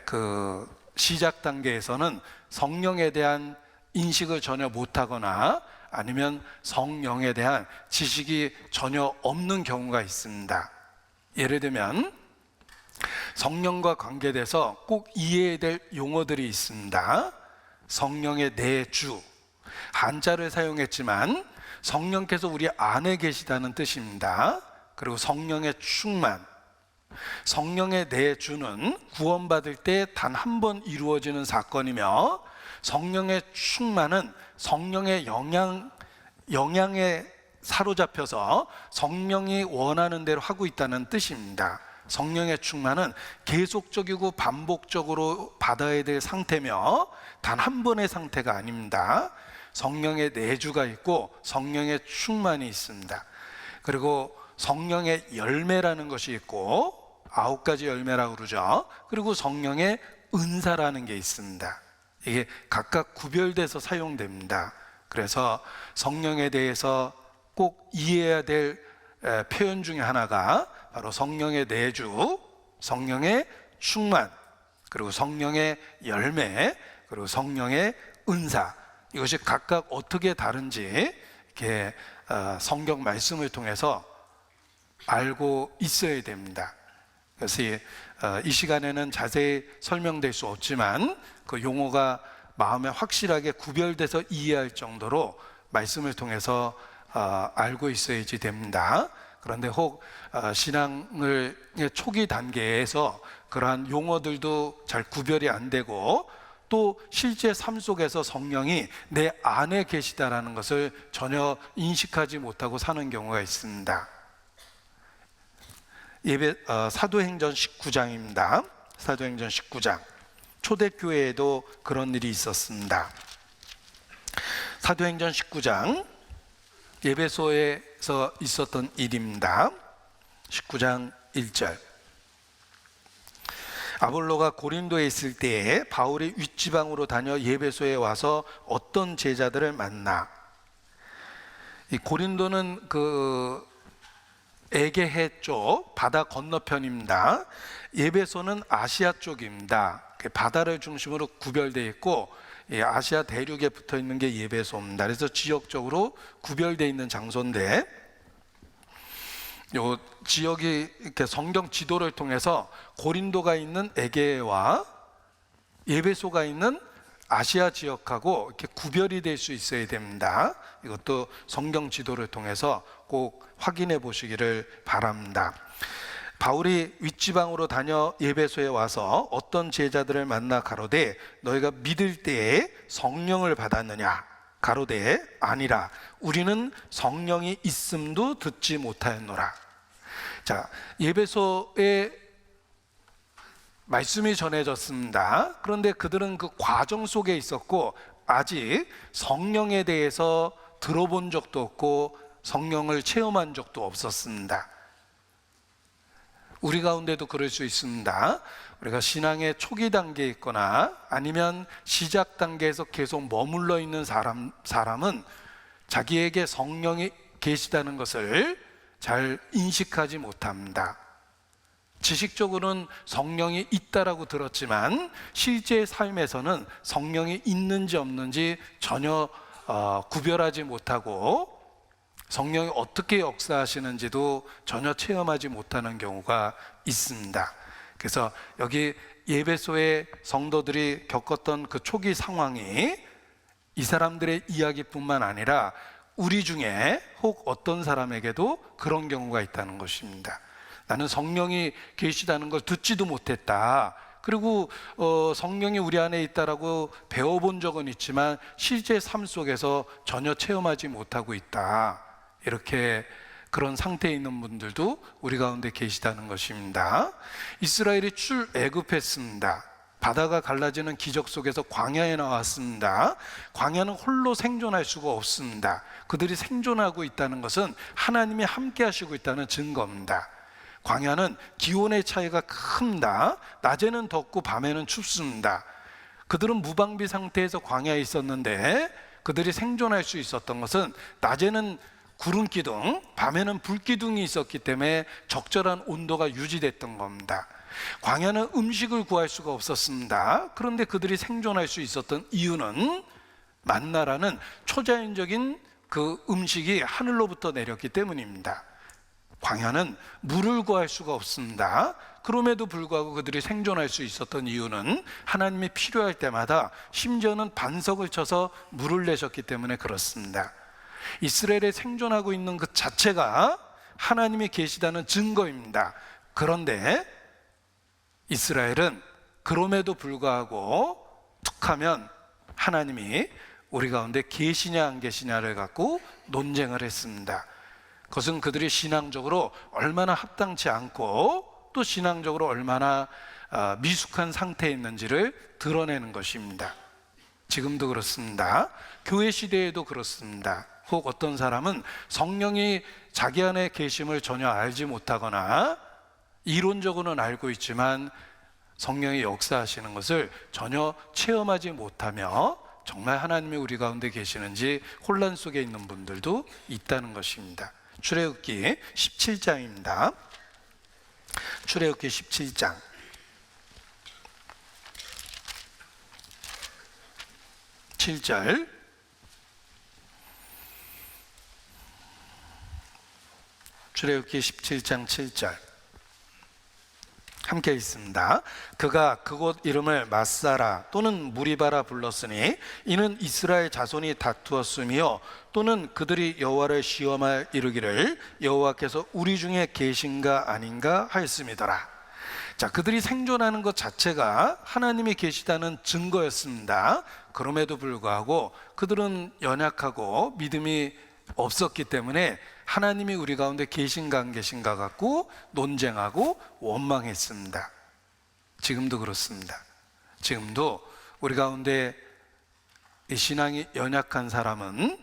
그 시작 단계에서는 성령에 대한 인식을 전혀 못하거나 아니면 성령에 대한 지식이 전혀 없는 경우가 있습니다. 예를 들면 성령과 관계돼서 꼭 이해해야 될 용어들이 있습니다. 성령의 내주, 한자를 사용했지만 성령께서 우리 안에 계시다는 뜻입니다. 그리고 성령의 충만, 성령의 내주는 구원받을 때 단 한 번 이루어지는 사건이며, 성령의 충만은 성령의 영향에 사로잡혀서 성령이 원하는 대로 하고 있다는 뜻입니다. 성령의 충만은 계속적이고 반복적으로 받아야 될 상태며 단 한 번의 상태가 아닙니다. 성령의 내주가 있고 성령의 충만이 있습니다. 그리고 성령의 열매라는 것이 있고 9가지 열매라고 그러죠. 그리고 성령의 은사라는 게 있습니다. 이게 각각 구별돼서 사용됩니다. 그래서 성령에 대해서 꼭 이해해야 될 표현 중에 하나가 바로 성령의 내주, 성령의 충만, 그리고 성령의 열매, 그리고 성령의 은사. 이것이 각각 어떻게 다른지 이렇게 성경 말씀을 통해서 알고 있어야 됩니다. 그래서 이 시간에는 자세히 설명될 수 없지만 그 용어가 마음에 확실하게 구별돼서 이해할 정도로 말씀을 통해서 알고 있어야지 됩니다. 그런데 혹 신앙의 초기 단계에서 그러한 용어들도 잘 구별이 안 되고 또 실제 삶 속에서 성령이 내 안에 계시다라는 것을 전혀 인식하지 못하고 사는 경우가 있습니다. 사도행전 19장입니다. 사도행전 19장. 초대교회에도 그런 일이 있었습니다. 사도행전 19장 예배소에서 있었던 일입니다. 19장 1절. 아볼로가 고린도에 있을 때에 바울이 윗지방으로 다녀 예배소에 와서 어떤 제자들을 만나. 이 고린도는 그 에게해 쪽 바다 건너편입니다. 예배소는 아시아 쪽입니다. 바다를 중심으로 구별되어 있고 아시아 대륙에 붙어 있는 게 예배소입니다. 그래서 지역적으로 구별되어 있는 장소인데, 요 지역이 이렇게 성경 지도를 통해서 고린도가 있는 에게와 예배소가 있는 아시아 지역하고 이렇게 구별이 될 수 있어야 됩니다. 이것도 성경 지도를 통해서 꼭 확인해 보시기를 바랍니다. 바울이 윗지방으로 다녀 예배소에 와서 어떤 제자들을 만나 가로되 너희가 믿을 때에 성령을 받았느냐? 가로되 아니라 우리는 성령이 있음도 듣지 못하였노라. 자, 예배소에 말씀이 전해졌습니다. 그런데 그들은 그 과정 속에 있었고 아직 성령에 대해서 들어본 적도 없고 성령을 체험한 적도 없었습니다. 우리 가운데도 그럴 수 있습니다. 우리가 신앙의 초기 단계에 있거나 아니면 시작 단계에서 계속 머물러 있는 사람은 자기에게 성령이 계시다는 것을 잘 인식하지 못합니다. 지식적으로는 성령이 있다라고 들었지만 실제 삶에서는 성령이 있는지 없는지 전혀 구별하지 못하고 성령이 어떻게 역사하시는지도 전혀 체험하지 못하는 경우가 있습니다. 그래서 여기 예배소의 성도들이 겪었던 그 초기 상황이 이 사람들의 이야기뿐만 아니라 우리 중에 혹 어떤 사람에게도 그런 경우가 있다는 것입니다. 나는 성령이 계시다는 걸 듣지도 못했다. 그리고 성령이 우리 안에 있다라고 배워본 적은 있지만 실제 삶 속에서 전혀 체험하지 못하고 있다. 이렇게 그런 상태에 있는 분들도 우리 가운데 계시다는 것입니다. 이스라엘이 출애굽했습니다. 바다가 갈라지는 기적 속에서 광야에 나왔습니다. 광야는 홀로 생존할 수가 없습니다. 그들이 생존하고 있다는 것은 하나님이 함께 하시고 있다는 증거입니다. 광야는 기온의 차이가 큽니다. 낮에는 덥고 밤에는 춥습니다. 그들은 무방비 상태에서 광야에 있었는데 그들이 생존할 수 있었던 것은 낮에는 구름 기둥, 밤에는 불 기둥이 있었기 때문에 적절한 온도가 유지됐던 겁니다. 광야는 음식을 구할 수가 없었습니다. 그런데 그들이 생존할 수 있었던 이유는 만나라는 초자연적인 그 음식이 하늘로부터 내렸기 때문입니다. 광야는 물을 구할 수가 없습니다. 그럼에도 불구하고 그들이 생존할 수 있었던 이유는 하나님이 필요할 때마다 심지어는 반석을 쳐서 물을 내셨기 때문에 그렇습니다. 이스라엘에 생존하고 있는 그 자체가 하나님이 계시다는 증거입니다. 그런데 이스라엘은 그럼에도 불구하고 툭하면 하나님이 우리 가운데 계시냐 안 계시냐를 갖고 논쟁을 했습니다. 그것은 그들이 신앙적으로 얼마나 합당치 않고 또 신앙적으로 얼마나 미숙한 상태에 있는지를 드러내는 것입니다. 지금도 그렇습니다. 교회 시대에도 그렇습니다. 혹 어떤 사람은 성령이 자기 안에 계심을 전혀 알지 못하거나 이론적으로는 알고 있지만 성령이 역사하시는 것을 전혀 체험하지 못하며 정말 하나님이 우리 가운데 계시는지 혼란 속에 있는 분들도 있다는 것입니다. 출애굽기 17장입니다. 출애굽기 17장 7절. 출애굽기 17장 7절 함께 있습니다. 그가 그곳 이름을 마사라 또는 무리바라 불렀으니 이는 이스라엘 자손이 다투었으며 또는 그들이 여호와를 시험하여 이르기를 여호와께서 우리 중에 계신가 아닌가 하였음이더라. 자, 그들이 생존하는 것 자체가 하나님이 계시다는 증거였습니다. 그럼에도 불구하고 그들은 연약하고 믿음이 없었기 때문에 하나님이 우리 가운데 계신가 안 계신가 갖고 논쟁하고 원망했습니다. 지금도 그렇습니다. 지금도 우리 가운데 이 신앙이 연약한 사람은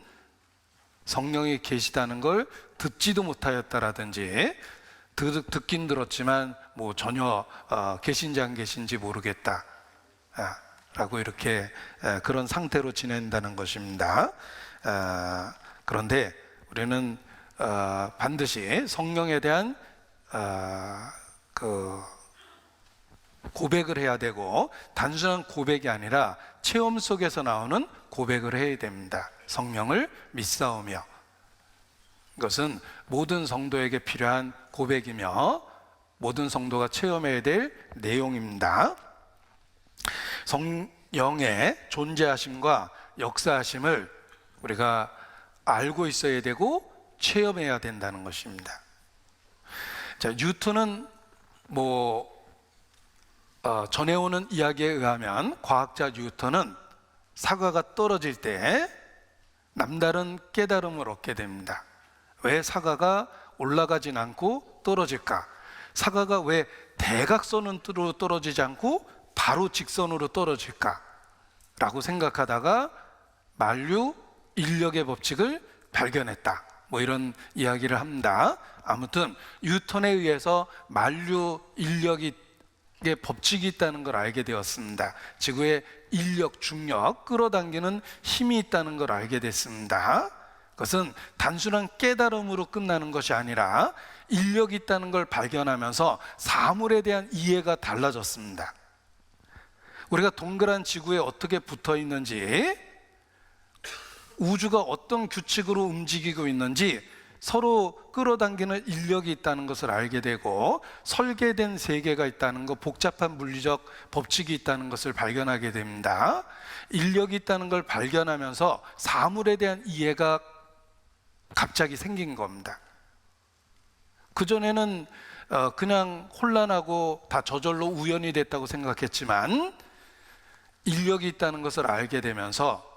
성령이 계시다는 걸 듣지도 못하였다라든지 듣긴 들었지만 뭐 전혀 계신지 안 계신지 모르겠다 라고 이렇게 그런 상태로 지낸다는 것입니다. 그런데 우리는 반드시 성령에 대한 그 고백을 해야 되고, 단순한 고백이 아니라 체험 속에서 나오는 고백을 해야 됩니다. 성령을 믿사오며. 이것은 모든 성도에게 필요한 고백이며 모든 성도가 체험해야 될 내용입니다. 성령의 존재하심과 역사하심을 우리가 알고 있어야 되고 체험해야 된다는 것입니다. 자, 뉴턴은 전해오는 이야기에 의하면 과학자 뉴턴은 사과가 떨어질 때 남다른 깨달음을 얻게 됩니다. 왜 사과가 올라가진 않고 떨어질까? 사과가 왜 대각선으로 떨어지지 않고 바로 직선으로 떨어질까? 라고 생각하다가 만류 인력의 법칙을 발견했다. 이런 이야기를 합니다. 아무튼 뉴턴에 의해서 만류 인력의 법칙이 있다는 걸 알게 되었습니다. 지구의 인력, 중력, 끌어당기는 힘이 있다는 걸 알게 됐습니다. 그것은 단순한 깨달음으로 끝나는 것이 아니라 인력이 있다는 걸 발견하면서 사물에 대한 이해가 달라졌습니다. 우리가 동그란 지구에 어떻게 붙어 있는지, 우주가 어떤 규칙으로 움직이고 있는지 서로 끌어당기는 인력이 있다는 것을 알게 되고, 설계된 세계가 있다는 것, 복잡한 물리적 법칙이 있다는 것을 발견하게 됩니다. 인력이 있다는 걸 발견하면서 사물에 대한 이해가 갑자기 생긴 겁니다. 그전에는 그냥 혼란하고 다 저절로 우연이 됐다고 생각했지만, 인력이 있다는 것을 알게 되면서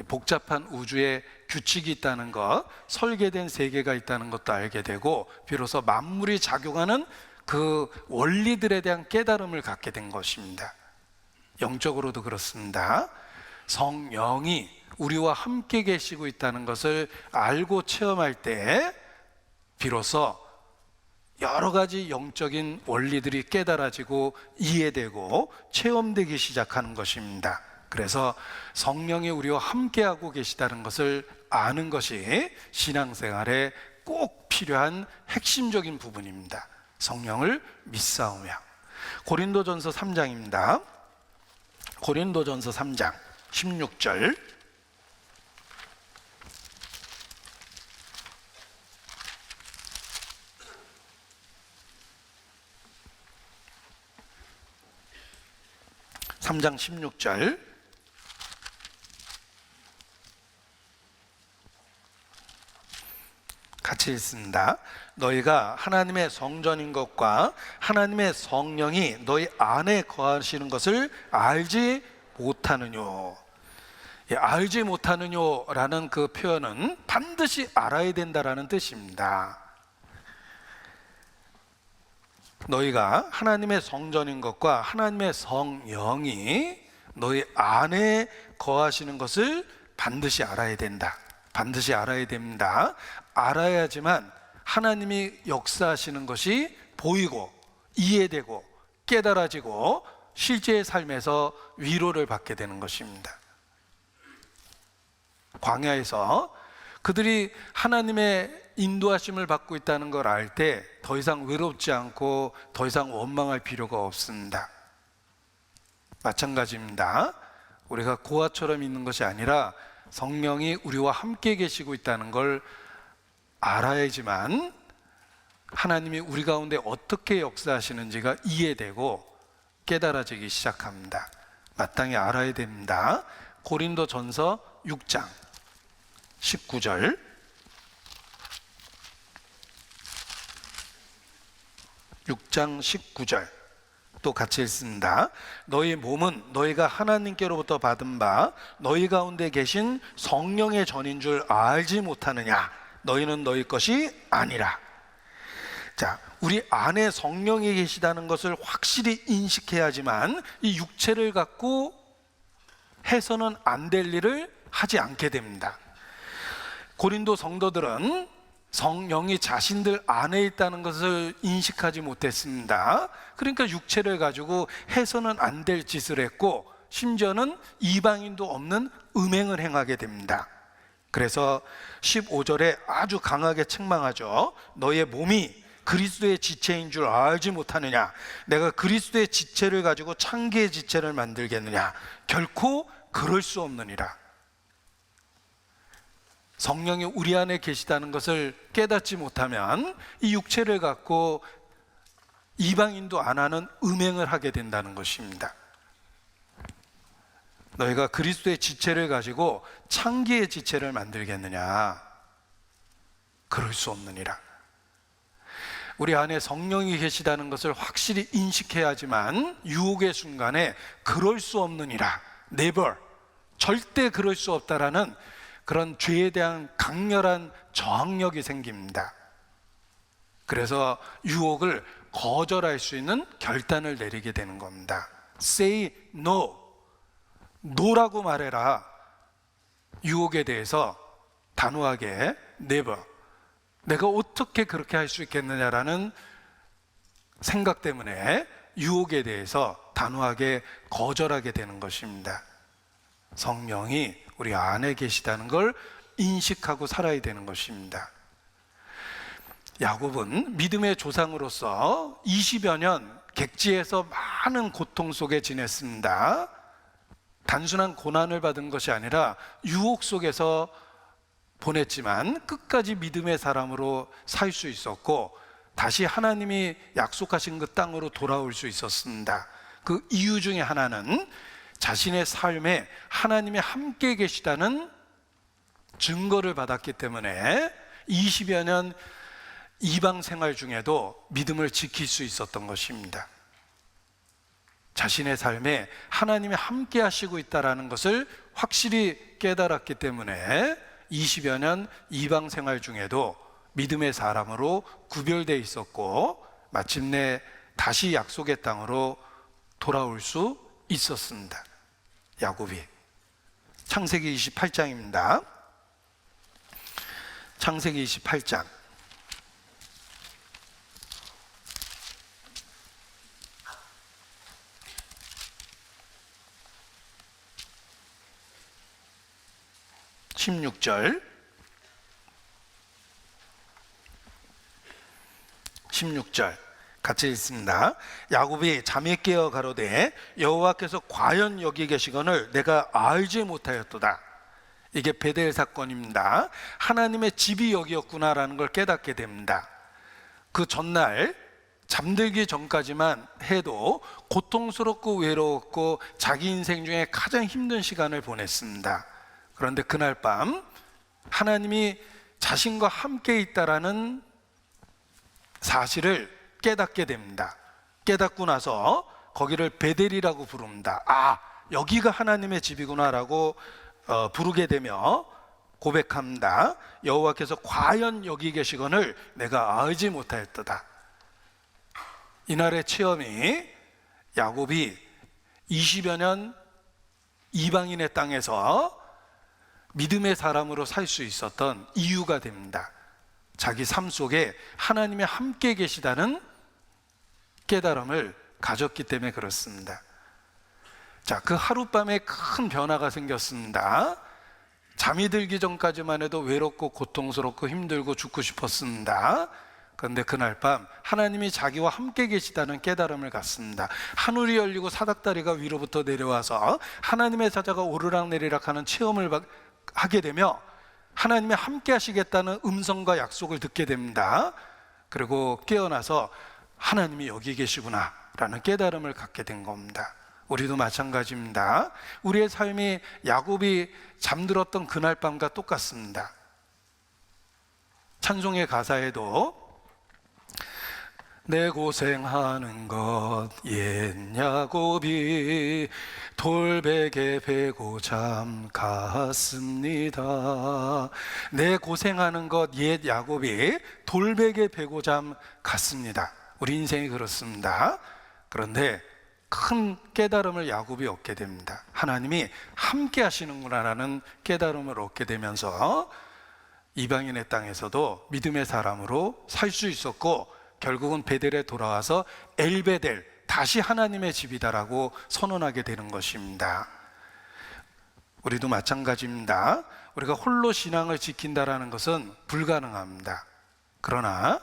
복잡한 우주에 규칙이 있다는 것, 설계된 세계가 있다는 것도 알게 되고, 비로소 만물이 작용하는 그 원리들에 대한 깨달음을 갖게 된 것입니다. 영적으로도 그렇습니다. 성령이 우리와 함께 계시고 있다는 것을 알고 체험할 때 비로소 여러 가지 영적인 원리들이 깨달아지고 이해되고 체험되기 시작하는 것입니다. 그래서 성령이 우리와 함께하고 계시다는 것을 아는 것이 신앙생활에 꼭 필요한 핵심적인 부분입니다. 성령을 믿사오며. 고린도전서 3장입니다. 고린도전서 3장 16절. (3장 16절) 같이 읽습니다. 너희가 하나님의 성전인 것과 하나님의 성령이 너희 안에 거하시는 것을 알지 못하느뇨. 알지 못하느뇨라는 그 표현은 반드시 알아야 된다라는 뜻입니다. 너희가 하나님의 성전인 것과 하나님의 성령이 너희 안에 거하시는 것을 반드시 알아야 된다. 반드시 알아야 됩니다. 알아야지만 하나님이 역사하시는 것이 보이고 이해되고 깨달아지고 실제의 삶에서 위로를 받게 되는 것입니다. 광야에서 그들이 하나님의 인도하심을 받고 있다는 걸 알 때 더 이상 외롭지 않고 더 이상 원망할 필요가 없습니다. 마찬가지입니다. 우리가 고아처럼 있는 것이 아니라 성령이 우리와 함께 계시고 있다는 걸 알아야지만 하나님이 우리 가운데 어떻게 역사하시는지가 이해되고 깨달아지기 시작합니다. 마땅히 알아야 됩니다. 고린도전서 6장 19절. 6장 19절 또 같이 읽습니다. 너희 몸은 너희가 하나님께로부터 받은 바 너희 가운데 계신 성령의 전인 줄 알지 못하느냐. 너희는 너희 것이 아니라. 자, 우리 안에 성령이 계시다는 것을 확실히 인식해야지만 이 육체를 갖고 해서는 안 될 일을 하지 않게 됩니다. 고린도 성도들은 성령이 자신들 안에 있다는 것을 인식하지 못했습니다. 그러니까 육체를 가지고 해서는 안 될 짓을 했고, 심지어는 이방인도 없는 음행을 행하게 됩니다. 그래서 15절에 아주 강하게 책망하죠. 너의 몸이 그리스도의 지체인 줄 알지 못하느냐? 내가 그리스도의 지체를 가지고 창기의 지체를 만들겠느냐? 결코 그럴 수 없느니라. 성령이 우리 안에 계시다는 것을 깨닫지 못하면 이 육체를 갖고 이방인도 안 하는 음행을 하게 된다는 것입니다. 너희가 그리스도의 지체를 가지고 창기의 지체를 만들겠느냐? 그럴 수 없느니라. 우리 안에 성령이 계시다는 것을 확실히 인식해야 하지만 유혹의 순간에 그럴 수 없느니라, never, 절대 그럴 수 없다라는 그런 죄에 대한 강렬한 저항력이 생깁니다. 그래서 유혹을 거절할 수 있는 결단을 내리게 되는 겁니다. Say no, no라고 말해라. 유혹에 대해서 단호하게 never, 내가 어떻게 그렇게 할 수 있겠느냐라는 생각 때문에 유혹에 대해서 단호하게 거절하게 되는 것입니다. 성령이 우리 안에 계시다는 걸 인식하고 살아야 되는 것입니다. 야곱은 믿음의 조상으로서 20여 년 객지에서 많은 고통 속에 지냈습니다. 단순한 고난을 받은 것이 아니라 유혹 속에서 보냈지만 끝까지 믿음의 사람으로 살 수 있었고, 다시 하나님이 약속하신 그 땅으로 돌아올 수 있었습니다. 그 이유 중에 하나는 자신의 삶에 하나님이 함께 계시다는 증거를 받았기 때문에 20여 년 이방 생활 중에도 믿음을 지킬 수 있었던 것입니다. 자신의 삶에 하나님이 함께 하시고 있다는 것을 확실히 깨달았기 때문에 20여 년 이방 생활 중에도 믿음의 사람으로 구별되어 있었고, 마침내 다시 약속의 땅으로 돌아올 수 있었습니다. 야곱이. 창세기 28장입니다. 창세기 28장 16절 16절 같이 읽습니다. 야곱이 잠이 깨어 가로되 여호와께서 과연 여기 계시거늘 내가 알지 못하였도다. 이게 베델 사건입니다. 하나님의 집이 여기였구나라는 걸 깨닫게 됩니다. 그 전날 잠들기 전까지만 해도 고통스럽고 외로웠고 자기 인생 중에 가장 힘든 시간을 보냈습니다. 그런데 그날 밤 하나님이 자신과 함께 있다라는 사실을 깨닫게 됩니다. 깨닫고 나서 거기를 베델이라고 부릅니다. 아, 여기가 하나님의 집이구나라고 부르게 되며 고백합니다. 여호와께서 과연 여기 계시거늘 내가 알지 못하였도다. 이날의 체험이 야곱이 20여 년 이방인의 땅에서 믿음의 사람으로 살 수 있었던 이유가 됩니다. 자기 삶 속에 하나님이 함께 계시다는 깨달음을 가졌기 때문에 그렇습니다. 자, 그 하룻밤에 큰 변화가 생겼습니다. 잠이 들기 전까지만 해도 외롭고 고통스럽고 힘들고 죽고 싶었습니다. 그런데 그날 밤 하나님이 자기와 함께 계시다는 깨달음을 갖습니다. 하늘이 열리고 사닥다리가 위로부터 내려와서 하나님의 사자가 오르락내리락 하는 체험을 하게 되며 하나님이 함께 하시겠다는 음성과 약속을 듣게 됩니다. 그리고 깨어나서 하나님이 여기 계시구나 라는 깨달음을 갖게 된 겁니다. 우리도 마찬가지입니다. 우리의 삶이 야곱이 잠들었던 그날 밤과 똑같습니다. 찬송의 가사에도 내 고생하는 것 옛 야곱이 돌베개 베고 잠 갔습니다. 내 고생하는 것 옛 야곱이 돌베개 베고 잠 갔습니다. 우리 인생이 그렇습니다. 그런데 큰 깨달음을 야곱이 얻게 됩니다. 하나님이 함께 하시는구나라는 깨달음을 얻게 되면서 이방인의 땅에서도 믿음의 사람으로 살 수 있었고, 결국은 베델에 돌아와서 엘베델, 다시 하나님의 집이다라고 선언하게 되는 것입니다. 우리도 마찬가지입니다. 우리가 홀로 신앙을 지킨다라는 것은 불가능합니다. 그러나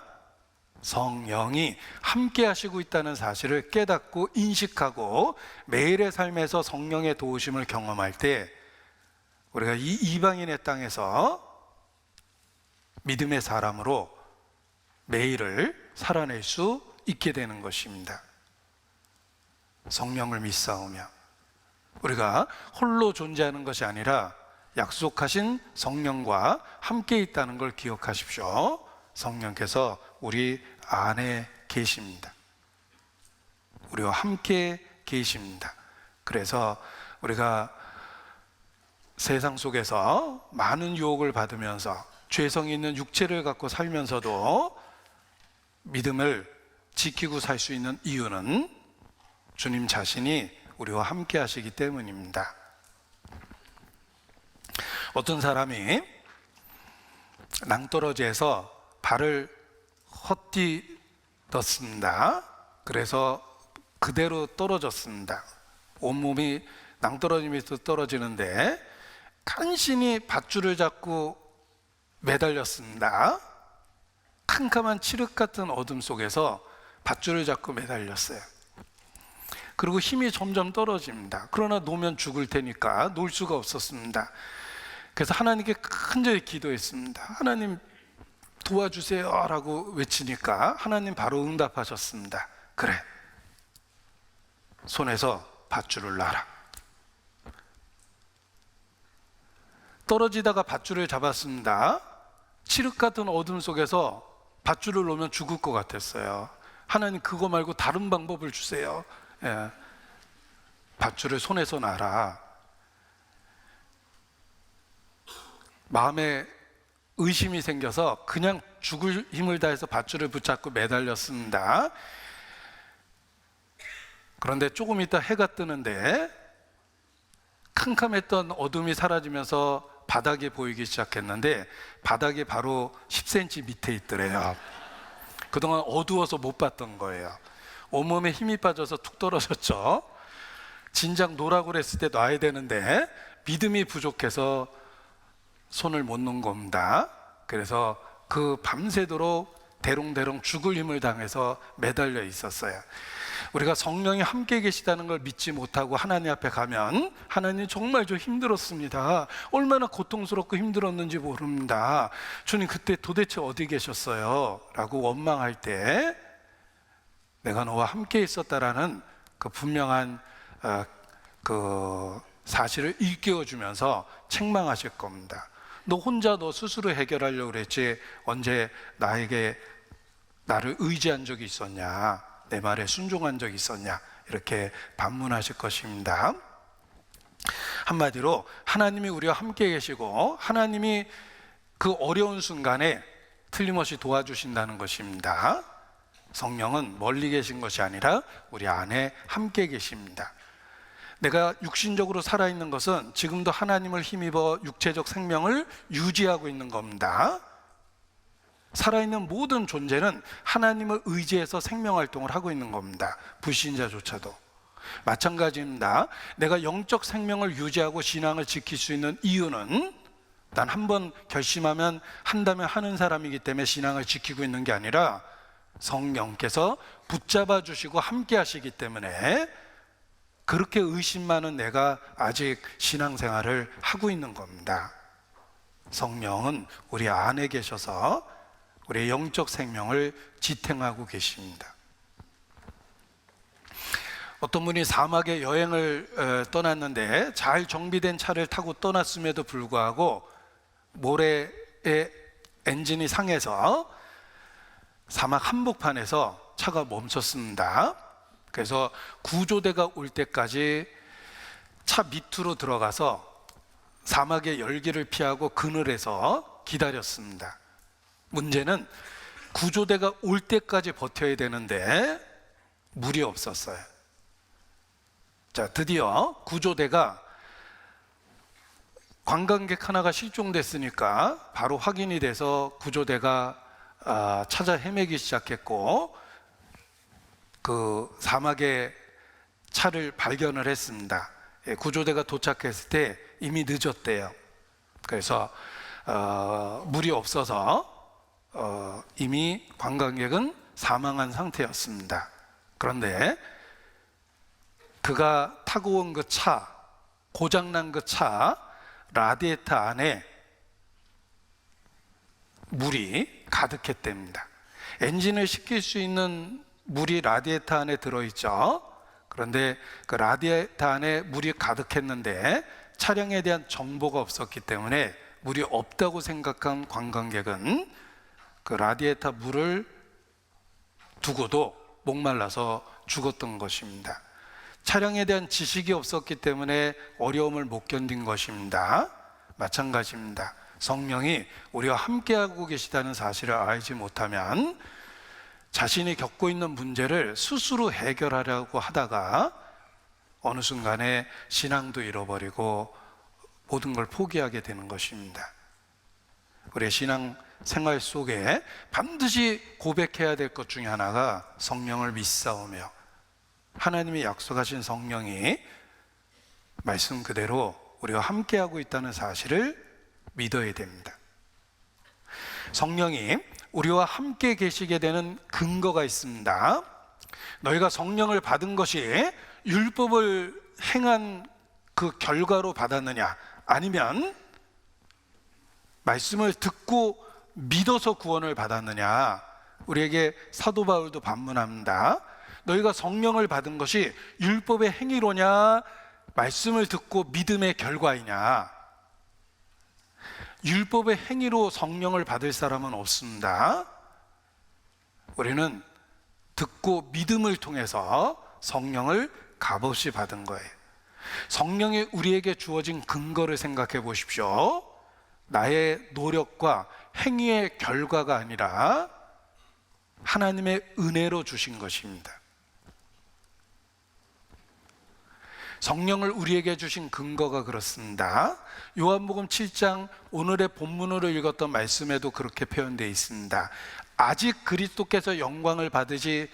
성령이 함께 하시고 있다는 사실을 깨닫고 인식하고 매일의 삶에서 성령의 도우심을 경험할 때 우리가 이 이방인의 땅에서 믿음의 사람으로 매일을 살아낼 수 있게 되는 것입니다. 성령을 믿사오며 우리가 홀로 존재하는 것이 아니라 약속하신 성령과 함께 있다는 걸 기억하십시오. 성령께서 우리 안에 계십니다. 우리와 함께 계십니다. 그래서 우리가 세상 속에서 많은 유혹을 받으면서 죄성이 있는 육체를 갖고 살면서도 믿음을 지키고 살 수 있는 이유는 주님 자신이 우리와 함께 하시기 때문입니다. 어떤 사람이 낭떠러지에서 발을 헛디뎠습니다. 그래서 그대로 떨어졌습니다. 온몸이 낭떠러지 밑으로 떨어지는데 간신히 밧줄을 잡고 매달렸습니다. 캄캄한 칠흑 같은 어둠 속에서 밧줄을 잡고 매달렸어요. 그리고 힘이 점점 떨어집니다. 그러나 놓으면 죽을 테니까 놓을 수가 없었습니다. 그래서 하나님께 간절히 기도했습니다. 하나님 도와주세요 라고 외치니까 하나님 바로 응답하셨습니다. 그래, 손에서 밧줄을 놔라. 떨어지다가 밧줄을 잡았습니다. 칠흑 같은 어둠 속에서 밧줄을 놓으면 죽을 것 같았어요. 하나님 그거 말고 다른 방법을 주세요. 예. 밧줄을 손에서 놔라. 마음에 의심이 생겨서 그냥 죽을 힘을 다해서 밧줄을 붙잡고 매달렸습니다. 그런데 조금 있다 해가 뜨는데 캄캄했던 어둠이 사라지면서 바닥이 보이기 시작했는데 바닥이 바로 10cm 밑에 있더래요. 그동안 어두워서 못 봤던 거예요. 온몸에 힘이 빠져서 툭 떨어졌죠. 진작 놓으라고 그랬을 때 놔야 되는데 믿음이 부족해서 손을 못 놓은 겁니다. 그래서 그 밤새도록 대롱대롱 죽을 힘을 당해서 매달려 있었어요. 우리가 성령이 함께 계시다는 걸 믿지 못하고 하나님 앞에 가면 하나님 정말 좀 힘들었습니다. 얼마나 고통스럽고 힘들었는지 모릅니다. 주님 그때 도대체 어디 계셨어요? 라고 원망할 때 내가 너와 함께 있었다라는 그 분명한 그 사실을 일깨워주면서 책망하실 겁니다. 너 혼자 너 스스로 해결하려고 그랬지 언제 나를 의지한 적이 있었냐, 내 말에 순종한 적이 있었냐, 이렇게 반문하실 것입니다. 한마디로 하나님이 우리와 함께 계시고 하나님이 그 어려운 순간에 틀림없이 도와주신다는 것입니다. 성령은 멀리 계신 것이 아니라 우리 안에 함께 계십니다. 내가 육신적으로 살아있는 것은 지금도 하나님을 힘입어 육체적 생명을 유지하고 있는 겁니다. 살아있는 모든 존재는 하나님을 의지해서 생명활동을 하고 있는 겁니다. 불신자조차도 마찬가지입니다. 내가 영적 생명을 유지하고 신앙을 지킬 수 있는 이유는 난 한번 결심하면 한다면 하는 사람이기 때문에 신앙을 지키고 있는 게 아니라 성령께서 붙잡아 주시고 함께 하시기 때문에 그렇게 의심 많은 내가 아직 신앙생활을 하고 있는 겁니다. 성령은 우리 안에 계셔서 우리의 영적 생명을 지탱하고 계십니다. 어떤 분이 사막에 여행을 떠났는데 잘 정비된 차를 타고 떠났음에도 불구하고 모래의 엔진이 상해서 사막 한복판에서 차가 멈췄습니다. 그래서 구조대가 올 때까지 차 밑으로 들어가서 사막의 열기를 피하고 그늘에서 기다렸습니다. 문제는 구조대가 올 때까지 버텨야 되는데 물이 없었어요. 자, 드디어 구조대가 관광객 하나가 실종됐으니까 바로 확인이 돼서 구조대가 찾아 헤매기 시작했고, 그 사막에 차를 발견을 했습니다. 구조대가 도착했을 때 이미 늦었대요. 그래서 물이 없어서 이미 관광객은 사망한 상태였습니다. 그런데 그가 타고 온 그 차, 고장난 그 차 라디에이터 안에 물이 가득했답니다. 엔진을 식힐 수 있는 물이 라디에이터 안에 들어있죠. 그런데 그 라디에이터 안에 물이 가득했는데 차량에 대한 정보가 없었기 때문에 물이 없다고 생각한 관광객은 그 라디에이터 물을 두고도 목말라서 죽었던 것입니다. 차량에 대한 지식이 없었기 때문에 어려움을 못 견딘 것입니다. 마찬가지입니다. 성령이 우리와 함께하고 계시다는 사실을 알지 못하면 자신이 겪고 있는 문제를 스스로 해결하려고 하다가 어느 순간에 신앙도 잃어버리고 모든 걸 포기하게 되는 것입니다. 우리의 신앙 생활 속에 반드시 고백해야 될 것 중에 하나가 성령을 믿사오며, 하나님이 약속하신 성령이 말씀 그대로 우리와 함께하고 있다는 사실을 믿어야 됩니다. 성령이 우리와 함께 계시게 되는 근거가 있습니다. 너희가 성령을 받은 것이 율법을 행한 그 결과로 받았느냐, 아니면 말씀을 듣고 믿어서 구원을 받았느냐. 우리에게 사도 바울도 반문합니다. 너희가 성령을 받은 것이 율법의 행위로냐, 말씀을 듣고 믿음의 결과이냐. 율법의 행위로 성령을 받을 사람은 없습니다. 우리는 듣고 믿음을 통해서 성령을 값없이 받은 거예요. 성령이 우리에게 주어진 근거를 생각해 보십시오. 나의 노력과 행위의 결과가 아니라 하나님의 은혜로 주신 것입니다. 성령을 우리에게 주신 근거가 그렇습니다. 요한복음 7장 오늘의 본문으로 읽었던 말씀에도 그렇게 표현되어 있습니다. 아직 그리스도께서 영광을 받으지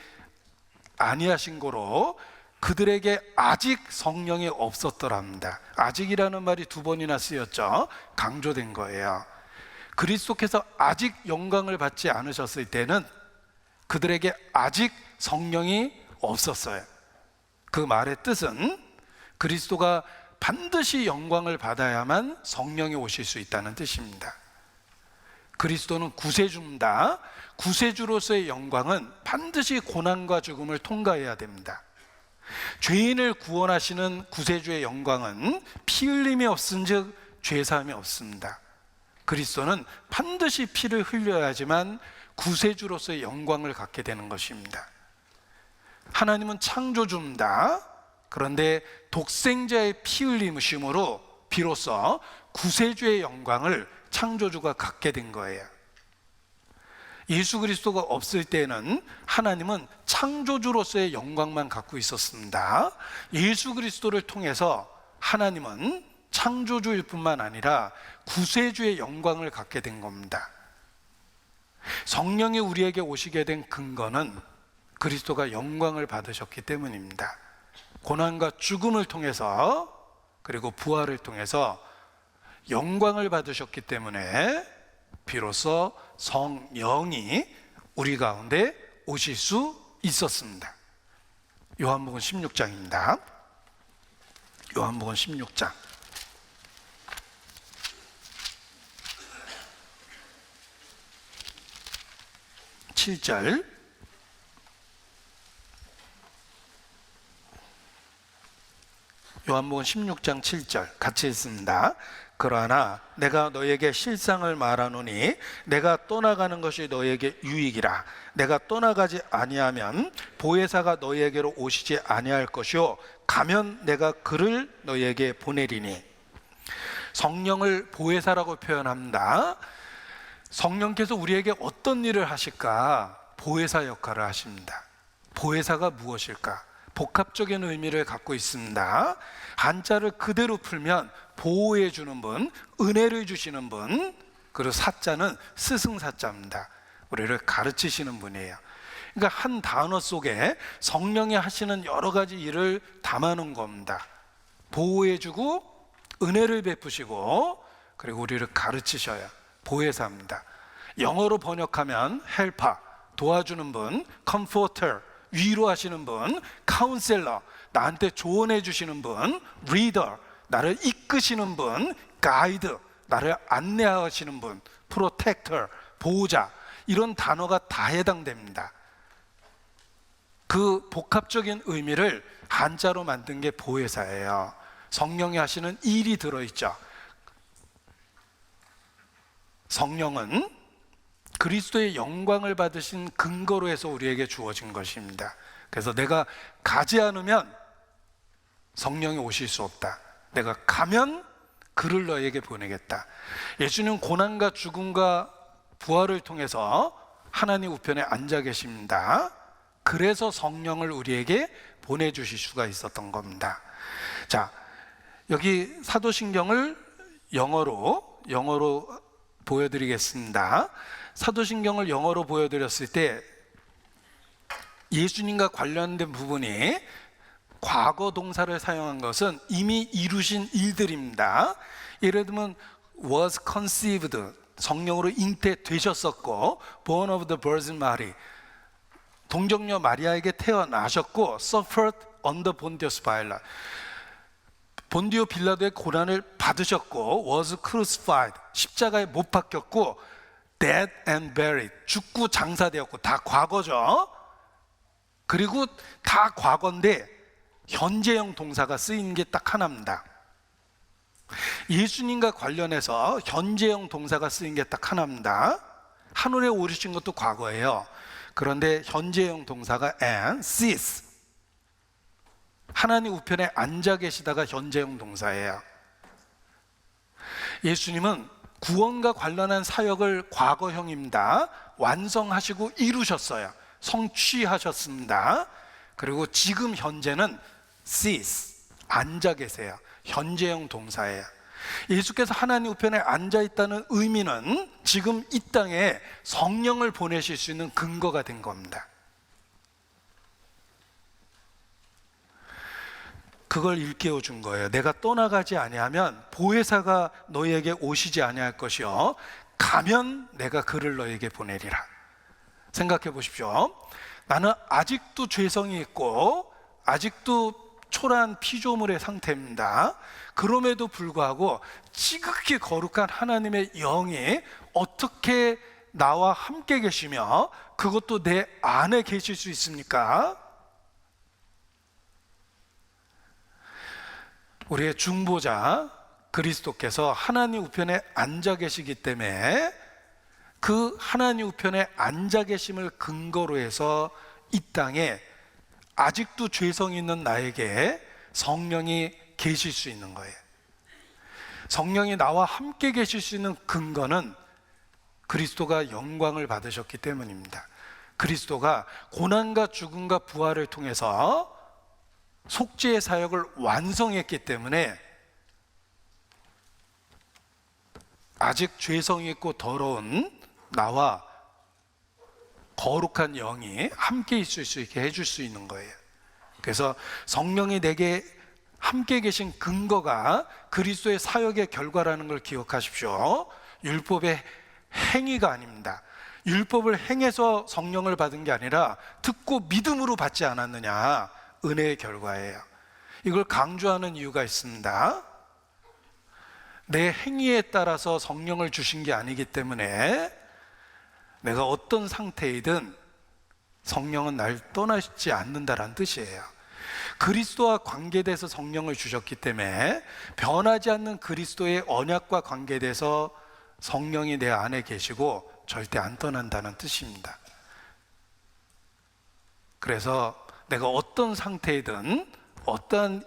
아니하신 고로 그들에게 아직 성령이 없었더랍니다. 아직이라는 말이 2번이나 쓰였죠. 강조된 거예요. 그리스도께서 아직 영광을 받지 않으셨을 때는 그들에게 아직 성령이 없었어요. 그 말의 뜻은 그리스도가 반드시 영광을 받아야만 성령이 오실 수 있다는 뜻입니다. 그리스도는 구세주입니다. 구세주로서의 영광은 반드시 고난과 죽음을 통과해야 됩니다. 죄인을 구원하시는 구세주의 영광은 피 흘림이 없은즉 죄사함이 없습니다. 그리스도는 반드시 피를 흘려야지만 구세주로서의 영광을 갖게 되는 것입니다. 하나님은 창조주입니다. 그런데 독생자의 피 흘림으로 비로소 구세주의 영광을 창조주가 갖게 된 거예요. 예수 그리스도가 없을 때는 하나님은 창조주로서의 영광만 갖고 있었습니다. 예수 그리스도를 통해서 하나님은 창조주일 뿐만 아니라 구세주의 영광을 갖게 된 겁니다. 성령이 우리에게 오시게 된 근거는 그리스도가 영광을 받으셨기 때문입니다. 고난과 죽음을 통해서 그리고 부활을 통해서 영광을 받으셨기 때문에 비로소 성령이 우리 가운데 오실 수 있었습니다. 요한복음 16장입니다. 요한복음 16장 7절 요한복음 16장 7절 같이 읽습니다. 그러나 내가 너에게 실상을 말하노니 내가 떠나가는 것이 너에게 유익이라. 내가 떠나가지 아니하면 보혜사가 너에게로 오시지 아니할 것이요 가면 내가 그를 너에게 보내리니. 성령을 보혜사라고 표현합니다. 성령께서 우리에게 어떤 일을 하실까? 보혜사 역할을 하십니다. 보혜사가 무엇일까? 복합적인 의미를 갖고 있습니다. 한자를 그대로 풀면 보호해 주는 분, 은혜를 주시는 분, 그리고 사자는 스승사자입니다. 우리를 가르치시는 분이에요. 그러니까 한 단어 속에 성령이 하시는 여러 가지 일을 담아놓은 겁니다. 보호해 주고 은혜를 베푸시고 그리고 우리를 가르치셔야 보혜사입니다. 영어로 번역하면 helper, 도와주는 분, comforter, 위로하시는 분, counselor, 나한테 조언해 주시는 분, reader, 나를 이끄시는 분, guide, 나를 안내하시는 분, protector, 보호자, 이런 단어가 다 해당됩니다. 그 복합적인 의미를 한자로 만든 게 보혜사예요. 성령이 하시는 일이 들어있죠. 성령은 그리스도의 영광을 받으신 근거로 해서 우리에게 주어진 것입니다. 그래서 내가 가지 않으면 성령이 오실 수 없다. 내가 가면 그를 너에게 보내겠다. 예수님은 고난과 죽음과 부활을 통해서 하나님 우편에 앉아 계십니다. 그래서 성령을 우리에게 보내주실 수가 있었던 겁니다. 자, 여기 사도신경을 영어로 보여드리겠습니다. 사도신경을 영어로 보여드렸을 때 예수님과 관련된 부분이 과거 동사를 사용한 것은 이미 이루신 일들입니다. 예를 들면 was conceived, 성령으로 잉태되셨었고, born of the Virgin Mary, 동정녀 마리아에게 태어나셨고, suffered under Pontius Pilate, 본디오 빌라도의 고난을 받으셨고, was crucified, 십자가에 못 박혔고, dead and buried, 죽고 장사되었고, 다 과거죠. 그리고 다 과거인데 현재형 동사가 쓰이는 게 딱 하나입니다. 예수님과 관련해서 현재형 동사가 쓰인 게 딱 하나입니다. 하늘에 오르신 것도 과거예요. 그런데 현재형 동사가 and, sits, 하나님 우편에 앉아 계시다가 현재형 동사예요. 예수님은 구원과 관련한 사역을 과거형입니다. 완성하시고 이루셨어요. 성취하셨습니다. 그리고 지금 현재는 sits, 앉아 계세요. 현재형 동사예요. 예수께서 하나님 우편에 앉아 있다는 의미는 지금 이 땅에 성령을 보내실 수 있는 근거가 된 겁니다. 그걸 일깨워 준 거예요. 내가 떠나가지 아니하면 보혜사가 너희에게 오시지 아니할 것이요, 가면 내가 그를 너희에게 보내리라. 생각해 보십시오. 나는 아직도 죄성이 있고 아직도 초라한 피조물의 상태입니다. 그럼에도 불구하고 지극히 거룩한 하나님의 영이 어떻게 나와 함께 계시며 그것도 내 안에 계실 수 있습니까? 우리의 중보자 그리스도께서 하나님 우편에 앉아 계시기 때문에 그 하나님 우편에 앉아 계심을 근거로 해서 이 땅에 아직도 죄성이 있는 나에게 성령이 계실 수 있는 거예요. 성령이 나와 함께 계실 수 있는 근거는 그리스도가 영광을 받으셨기 때문입니다. 그리스도가 고난과 죽음과 부활을 통해서 속죄의 사역을 완성했기 때문에 아직 죄성이 있고 더러운 나와 거룩한 영이 함께 있을 수 있게 해줄 수 있는 거예요. 그래서 성령이 내게 함께 계신 근거가 그리스도의 사역의 결과라는 걸 기억하십시오. 율법의 행위가 아닙니다. 율법을 행해서 성령을 받은 게 아니라 듣고 믿음으로 받지 않았느냐, 은혜의 결과예요. 이걸 강조하는 이유가 있습니다. 내 행위에 따라서 성령을 주신 게 아니기 때문에 내가 어떤 상태이든 성령은 날 떠나지 않는다라는 뜻이에요. 그리스도와 관계돼서 성령을 주셨기 때문에 변하지 않는 그리스도의 언약과 관계돼서 성령이 내 안에 계시고 절대 안 떠난다는 뜻입니다. 그래서 내가 어떤 상태이든 어떤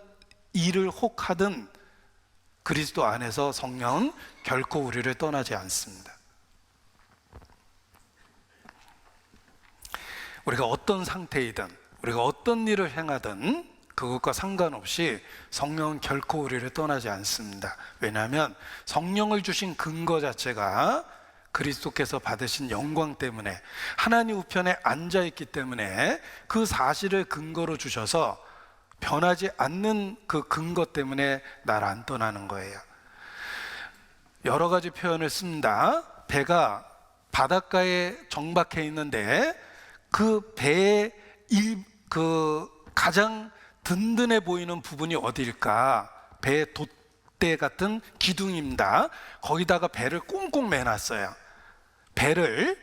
일을 혹 하든 그리스도 안에서 성령은 결코 우리를 떠나지 않습니다. 우리가 어떤 상태이든 우리가 어떤 일을 행하든 그것과 상관없이 성령은 결코 우리를 떠나지 않습니다. 왜냐하면 성령을 주신 근거 자체가 그리스도께서 받으신 영광 때문에, 하나님 우편에 앉아있기 때문에 그 사실을 근거로 주셔서 변하지 않는 그 근거 때문에 날 안 떠나는 거예요. 여러 가지 표현을 씁니다. 배가 바닷가에 정박해 있는데 그 배의 가장 든든해 보이는 부분이 어디일까? 배의 돛대 같은 기둥입니다. 거기다가 배를 꽁꽁 매놨어요. 배를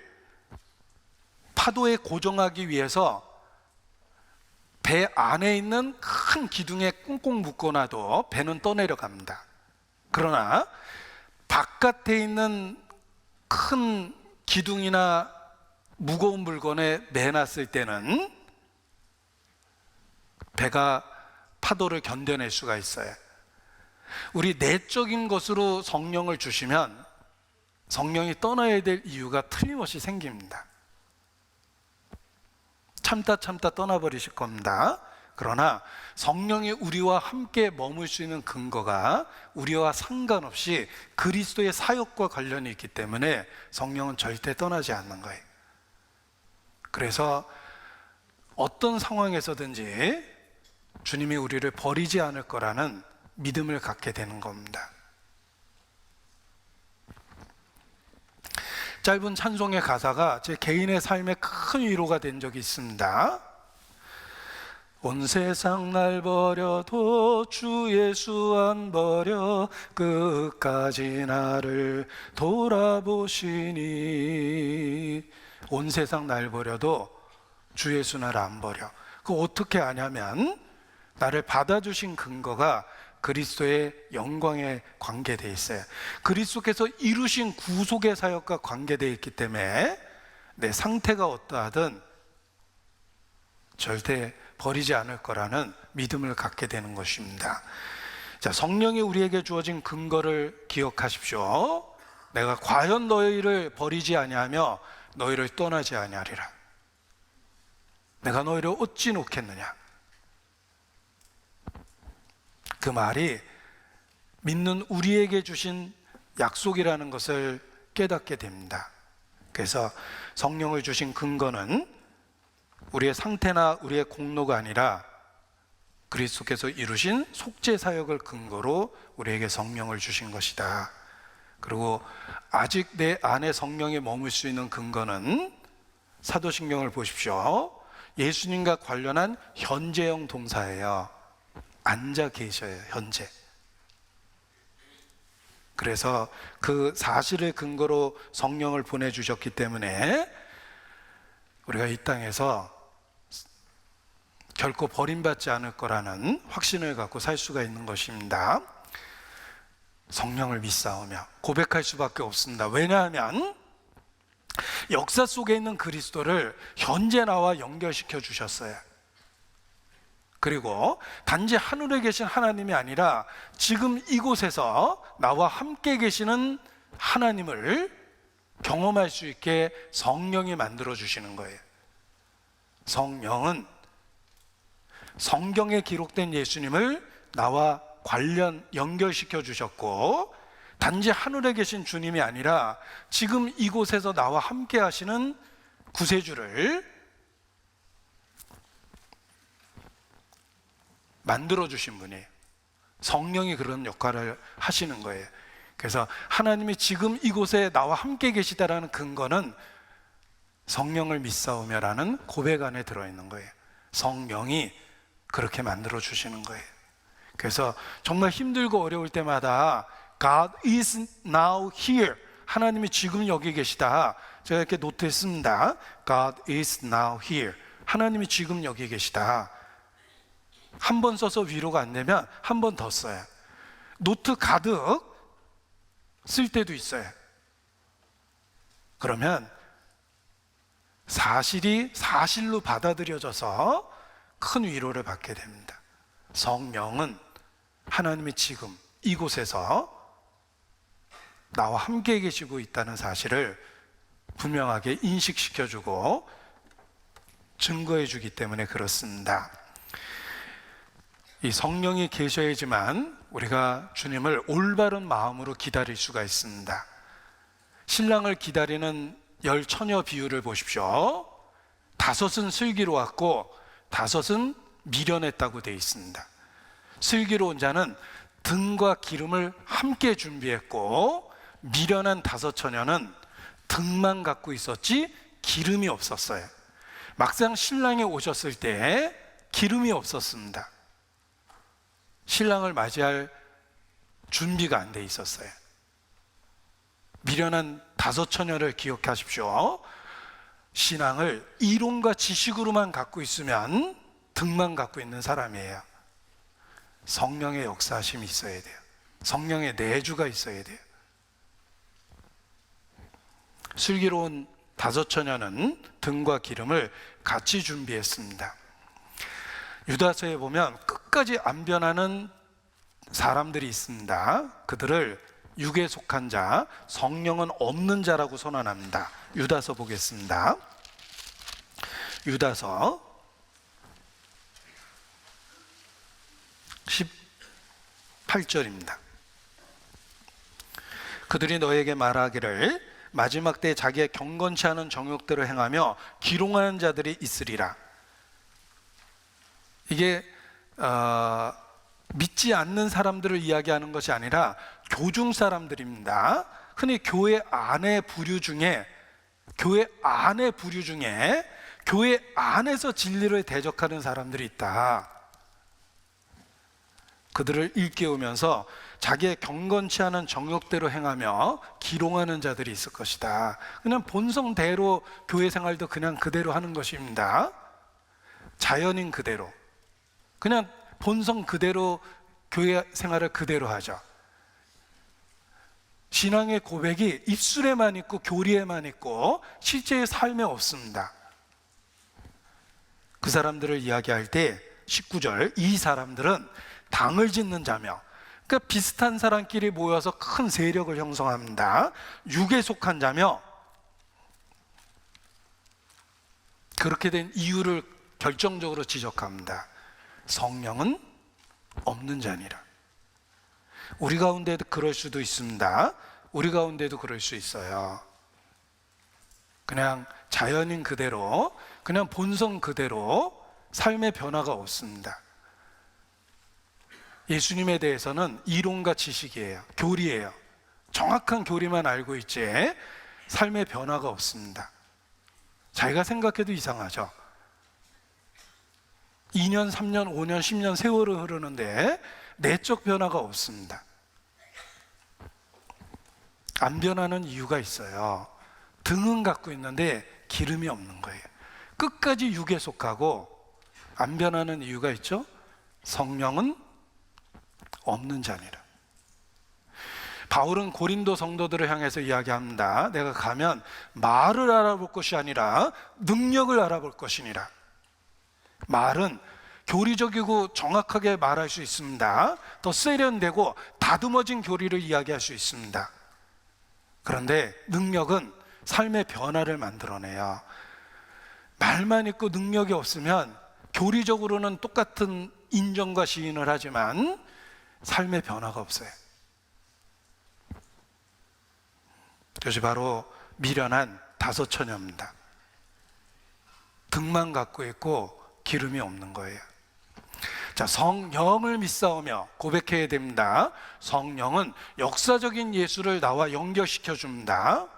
파도에 고정하기 위해서 배 안에 있는 큰 기둥에 꽁꽁 묶어놔도 배는 떠내려갑니다. 그러나 바깥에 있는 큰 기둥이나 무거운 물건에 매놨을 때는 배가 파도를 견뎌낼 수가 있어요. 우리 내적인 것으로 성령을 주시면 성령이 떠나야 될 이유가 틀림없이 생깁니다. 참다 떠나버리실 겁니다. 그러나 성령이 우리와 함께 머물 수 있는 근거가 우리와 상관없이 그리스도의 사역과 관련이 있기 때문에 성령은 절대 떠나지 않는 거예요. 그래서 어떤 상황에서든지 주님이 우리를 버리지 않을 거라는 믿음을 갖게 되는 겁니다. 짧은 찬송의 가사가 제 개인의 삶에 큰 위로가 된 적이 있습니다. 온 세상 날 버려도 주 예수 안 버려 끝까지 나를 돌아보시니. 온 세상 날 버려도 주 예수 나를 안 버려. 그거 어떻게 아냐면 나를 받아주신 근거가 그리스도의 영광에 관계되어 있어요. 그리스도께서 이루신 구속의 사역과 관계되어 있기 때문에 내 상태가 어떠하든 절대 버리지 않을 거라는 믿음을 갖게 되는 것입니다. 자, 성령이 우리에게 주어진 근거를 기억하십시오. 내가 과연 너희를 버리지 아니하며 너희를 떠나지 아니하리라. 내가 너희를 어찌 놓겠느냐. 그 말이 믿는 우리에게 주신 약속이라는 것을 깨닫게 됩니다. 그래서 성령을 주신 근거는 우리의 상태나 우리의 공로가 아니라 그리스도께서 이루신 속죄 사역을 근거로 우리에게 성령을 주신 것이다. 그리고 아직 내 안에 성령이 머물 수 있는 근거는 사도신경을 보십시오. 예수님과 관련한 현재형 동사예요. 앉아 계셔요, 현재. 그래서 그 사실을 근거로 성령을 보내주셨기 때문에 우리가 이 땅에서 결코 버림받지 않을 거라는 확신을 갖고 살 수가 있는 것입니다. 성령을 믿사오며 고백할 수밖에 없습니다. 왜냐하면 역사 속에 있는 그리스도를 현재 나와 연결시켜 주셨어요. 그리고 단지 하늘에 계신 하나님이 아니라 지금 이곳에서 나와 함께 계시는 하나님을 경험할 수 있게 성령이 만들어 주시는 거예요. 성령은 성경에 기록된 예수님을 나와 관련 연결시켜 주셨고, 단지 하늘에 계신 주님이 아니라 지금 이곳에서 나와 함께 하시는 구세주를 만들어 주신 분이에요. 성령이 그런 역할을 하시는 거예요. 그래서 하나님이 지금 이곳에 나와 함께 계시다라는 근거는 성령을 믿사오며라는 고백 안에 들어있는 거예요. 성령이 그렇게 만들어 주시는 거예요. 그래서 정말 힘들고 어려울 때마다 God is now here, 하나님이 지금 여기 계시다. 제가 이렇게 노트했습니다. God is now here, 하나님이 지금 여기 계시다. 한 번 써서 위로가 안 되면 한 번 더 써요. 노트 가득 쓸 때도 있어요. 그러면 사실이 사실로 받아들여져서 큰 위로를 받게 됩니다. 성령은 하나님이 지금 이곳에서 나와 함께 계시고 있다는 사실을 분명하게 인식시켜주고 증거해 주기 때문에 그렇습니다. 이 성령이 계셔야지만 우리가 주님을 올바른 마음으로 기다릴 수가 있습니다. 신랑을 기다리는 10처녀 비유를 보십시오. 5은 슬기로웠고 5은 미련했다고 되어 있습니다. 슬기로운 자는 등과 기름을 함께 준비했고, 미련한 5처녀는 등만 갖고 있었지 기름이 없었어요. 막상 신랑이 오셨을 때 기름이 없었습니다. 신랑을 맞이할 준비가 안 돼 있었어요. 미련한 5처녀를 기억하십시오. 신앙을 이론과 지식으로만 갖고 있으면 등만 갖고 있는 사람이에요. 성령의 역사하심이 있어야 돼요. 성령의 내주가 있어야 돼요. 슬기로운 5처녀는 등과 기름을 같이 준비했습니다. 유다서에 보면 끝까지 안 변하는 사람들이 있습니다. 그들을 육에 속한 자, 성령은 없는 자라고 선언합니다. 유다서 보겠습니다. 유다서 18절입니다. 그들이 너에게 말하기를 마지막 때 자기의 경건치 않은 정욕대로 행하며 기롱하는 자들이 있으리라. 이게 믿지 않는 사람들을 이야기하는 것이 아니라 교중 사람들입니다. 흔히 교회 안의 부류 중에 교회 안에서 진리를 대적하는 사람들이 있다. 그들을 일깨우면서 자기의 경건치 않은 정욕대로 행하며 기롱하는 자들이 있을 것이다. 그냥 본성대로 교회 생활도 그냥 그대로 하는 것입니다. 자연인 그대로, 그냥 본성 그대로 교회 생활을 그대로 하죠. 신앙의 고백이 입술에만 있고 교리에만 있고 실제의 삶에 없습니다. 그 사람들을 이야기할 때 19절, 이 사람들은 당을 짓는 자며, 그러니까 비슷한 사람끼리 모여서 큰 세력을 형성합니다. 육에 속한 자며, 그렇게 된 이유를 결정적으로 지적합니다. 성령은 없는 자니라. 우리 가운데도 그럴 수도 있습니다. 우리 가운데도 그럴 수 있어요. 그냥 자연인 그대로, 그냥 본성 그대로 삶의 변화가 없습니다. 예수님에 대해서는 이론과 지식이에요. 교리예요. 정확한 교리만 알고 있지 삶의 변화가 없습니다. 자기가 생각해도 이상하죠. 2년, 3년, 5년, 10년 세월이 흐르는데 내적 변화가 없습니다. 안 변하는 이유가 있어요. 등은 갖고 있는데 기름이 없는 거예요. 끝까지 육에 속하고 안 변하는 이유가 있죠. 성령은 없는 자니라. 바울은 고린도 성도들을 향해서 이야기합니다. 내가 가면 말을 알아볼 것이 아니라 능력을 알아볼 것이니라. 말은 교리적이고 정확하게 말할 수 있습니다. 더 세련되고 다듬어진 교리를 이야기할 수 있습니다. 그런데 능력은 삶의 변화를 만들어내요. 말만 있고 능력이 없으면 교리적으로는 똑같은 인정과 시인을 하지만 삶의 변화가 없어요. 그것이 바로 미련한 5처녀입니다. 등만 갖고 있고 기름이 없는 거예요. 자, 성령을 믿사오며 고백해야 됩니다. 성령은 역사적인 예수를 나와 연결시켜 줍니다.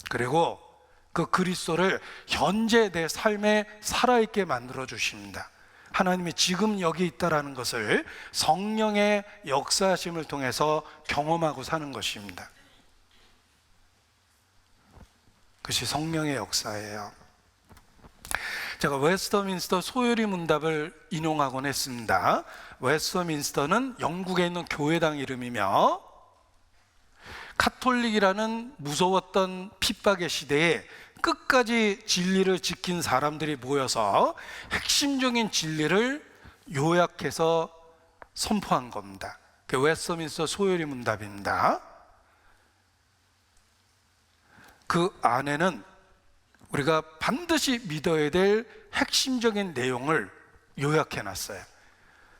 그리고 그 그리스도를 현재 내 삶에 살아있게 만들어 주십니다. 하나님이 지금 여기 있다라는 것을 성령의 역사하심을 통해서 경험하고 사는 것입니다. 그것이 성령의 역사예요. 제가 웨스터민스터 소요리 문답을 인용하곤 했습니다. 웨스터민스터는 영국에 있는 교회당 이름이며 카톨릭이라는 무서웠던 핍박의 시대에 끝까지 진리를 지킨 사람들이 모여서 핵심적인 진리를 요약해서 선포한 겁니다. 그 웨스터민스터 소요리 문답입니다. 그 안에는 우리가 반드시 믿어야 될 핵심적인 내용을 요약해 놨어요.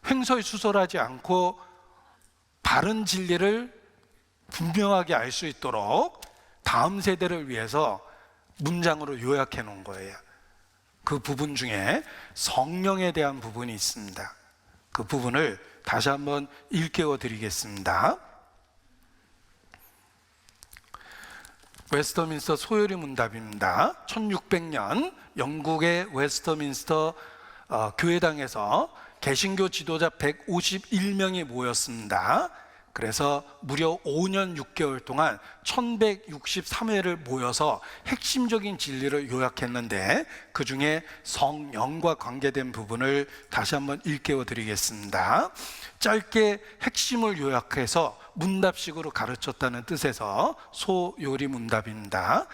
횡설수설하지 않고 바른 진리를 분명하게 알 수 있도록 다음 세대를 위해서 문장으로 요약해 놓은 거예요. 그 부분 중에 성령에 대한 부분이 있습니다. 그 부분을 다시 한번 일깨워 드리겠습니다. 웨스터민스터 소요리 문답입니다. 1600년 영국의 웨스터민스터 교회당에서 개신교 지도자 151명이 모였습니다. 그래서 무려 5년 6개월 동안 1163회를 모여서 핵심적인 진리를 요약했는데, 그 중에 성령과 관계된 부분을 다시 한번 일깨워 드리겠습니다. 짧게 핵심을 요약해서 문답식으로 가르쳤다는 뜻에서 소요리 문답입니다.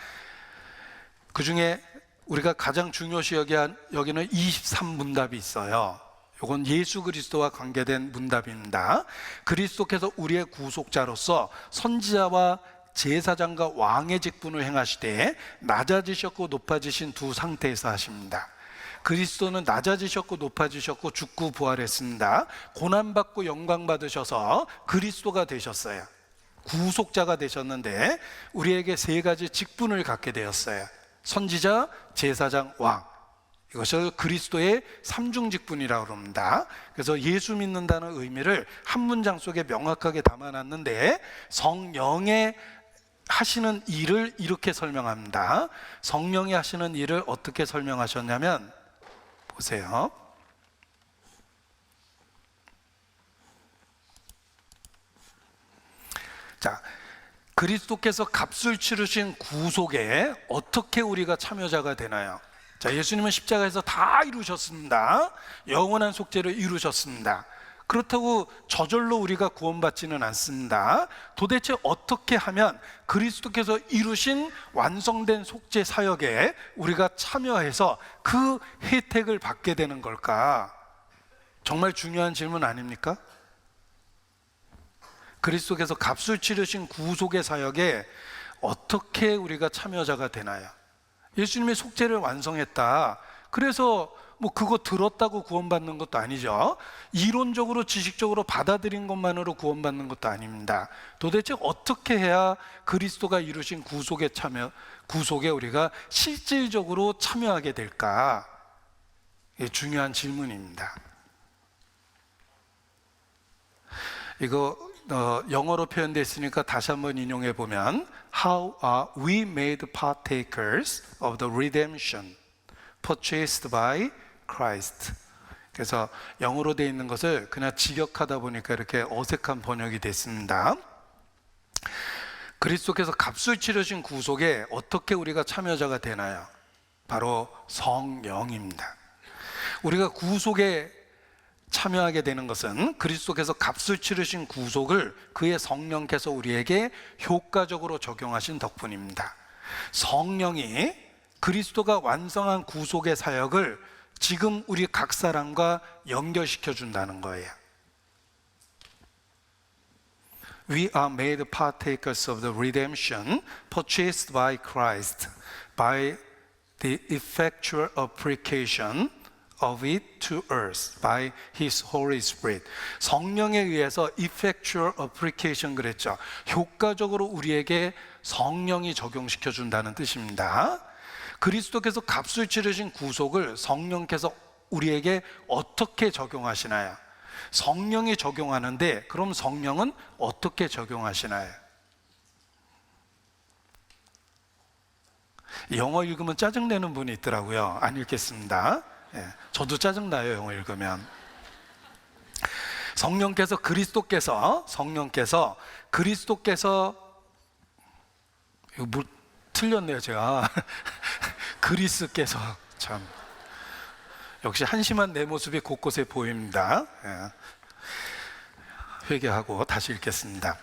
그 중에 우리가 가장 중요시 여기는 23문답이 있어요. 이건 예수 그리스도와 관계된 문답입니다. 그리스도께서 우리의 구속자로서 선지자와 제사장과 왕의 직분을 행하시되 낮아지셨고 높아지신 두 상태에서 하십니다. 그리스도는 낮아지셨고 높아지셨고 죽고 부활했습니다. 고난받고 영광 받으셔서 그리스도가 되셨어요. 구속자가 되셨는데 우리에게 세 가지 직분을 갖게 되었어요. 선지자, 제사장, 왕. 이것을 그리스도의 삼중직분이라고 합니다. 그래서 예수 믿는다는 의미를 한 문장 속에 명확하게 담아놨는데, 성령의 하시는 일을 이렇게 설명합니다. 성령이 하시는 일을 어떻게 설명하셨냐면, 보세요. 자, 그리스도께서 값을 치르신 구속에 어떻게 우리가 참여자가 되나요? 자, 예수님은 십자가에서 다 이루셨습니다. 영원한 속죄를 이루셨습니다. 그렇다고 저절로 우리가 구원받지는 않습니다. 도대체 어떻게 하면 그리스도께서 이루신 완성된 속죄 사역에 우리가 참여해서 그 혜택을 받게 되는 걸까? 정말 중요한 질문 아닙니까? 그리스도께서 값을 치르신 구속의 사역에 어떻게 우리가 참여자가 되나요? 예수님의 속죄를 완성했다. 그래서 뭐 그거 들었다고 구원받는 것도 아니죠. 이론적으로 지식적으로 받아들인 것만으로 구원받는 것도 아닙니다. 도대체 어떻게 해야 그리스도가 이루신 구속에 우리가 실질적으로 참여하게 될까? 이게 중요한 질문입니다. 이거 영어로 표현되어 있으니까 다시 한번 인용해 보면, How are we made partakers of the redemption purchased by Christ? 그래서 영어로 되어 있는 것을 그냥 직역하다 보니까 이렇게 어색한 번역이 됐습니다. 그리스도께서 값을 치르신 구속에 어떻게 우리가 참여자가 되나요? 바로 성령입니다. 우리가 구속에 참여하게 되는 것은 그리스도께서 값을 치르신 구속을 그의 성령께서 우리에게 효과적으로 적용하신 덕분입니다. 성령이 그리스도가 완성한 구속의 사역을 지금 우리 각 사람과 연결시켜 준다는 거예요. We are made partakers of the redemption purchased by Christ by the effectual application of it to us by His Holy Spirit. 성령에 의해서 effectual application 그랬죠. 효과적으로 우리에게 성령이 적용시켜 준다는 뜻입니다. 그리스도께서 값을 치르신 구속을 성령께서 우리에게 어떻게 적용하시나요? 성령이 적용하는데, 그럼 성령은 어떻게 적용하시나요? 영어 읽으면 짜증내는 분이 있더라고요. 안 읽겠습니다. 저도 짜증나요, 영어 읽으면. 성령께서 이거 뭐 틀렸네요, 제가. 그리스께서, 참 역시 한심한 내 모습이 곳곳에 보입니다. 회개하고 다시 읽겠습니다.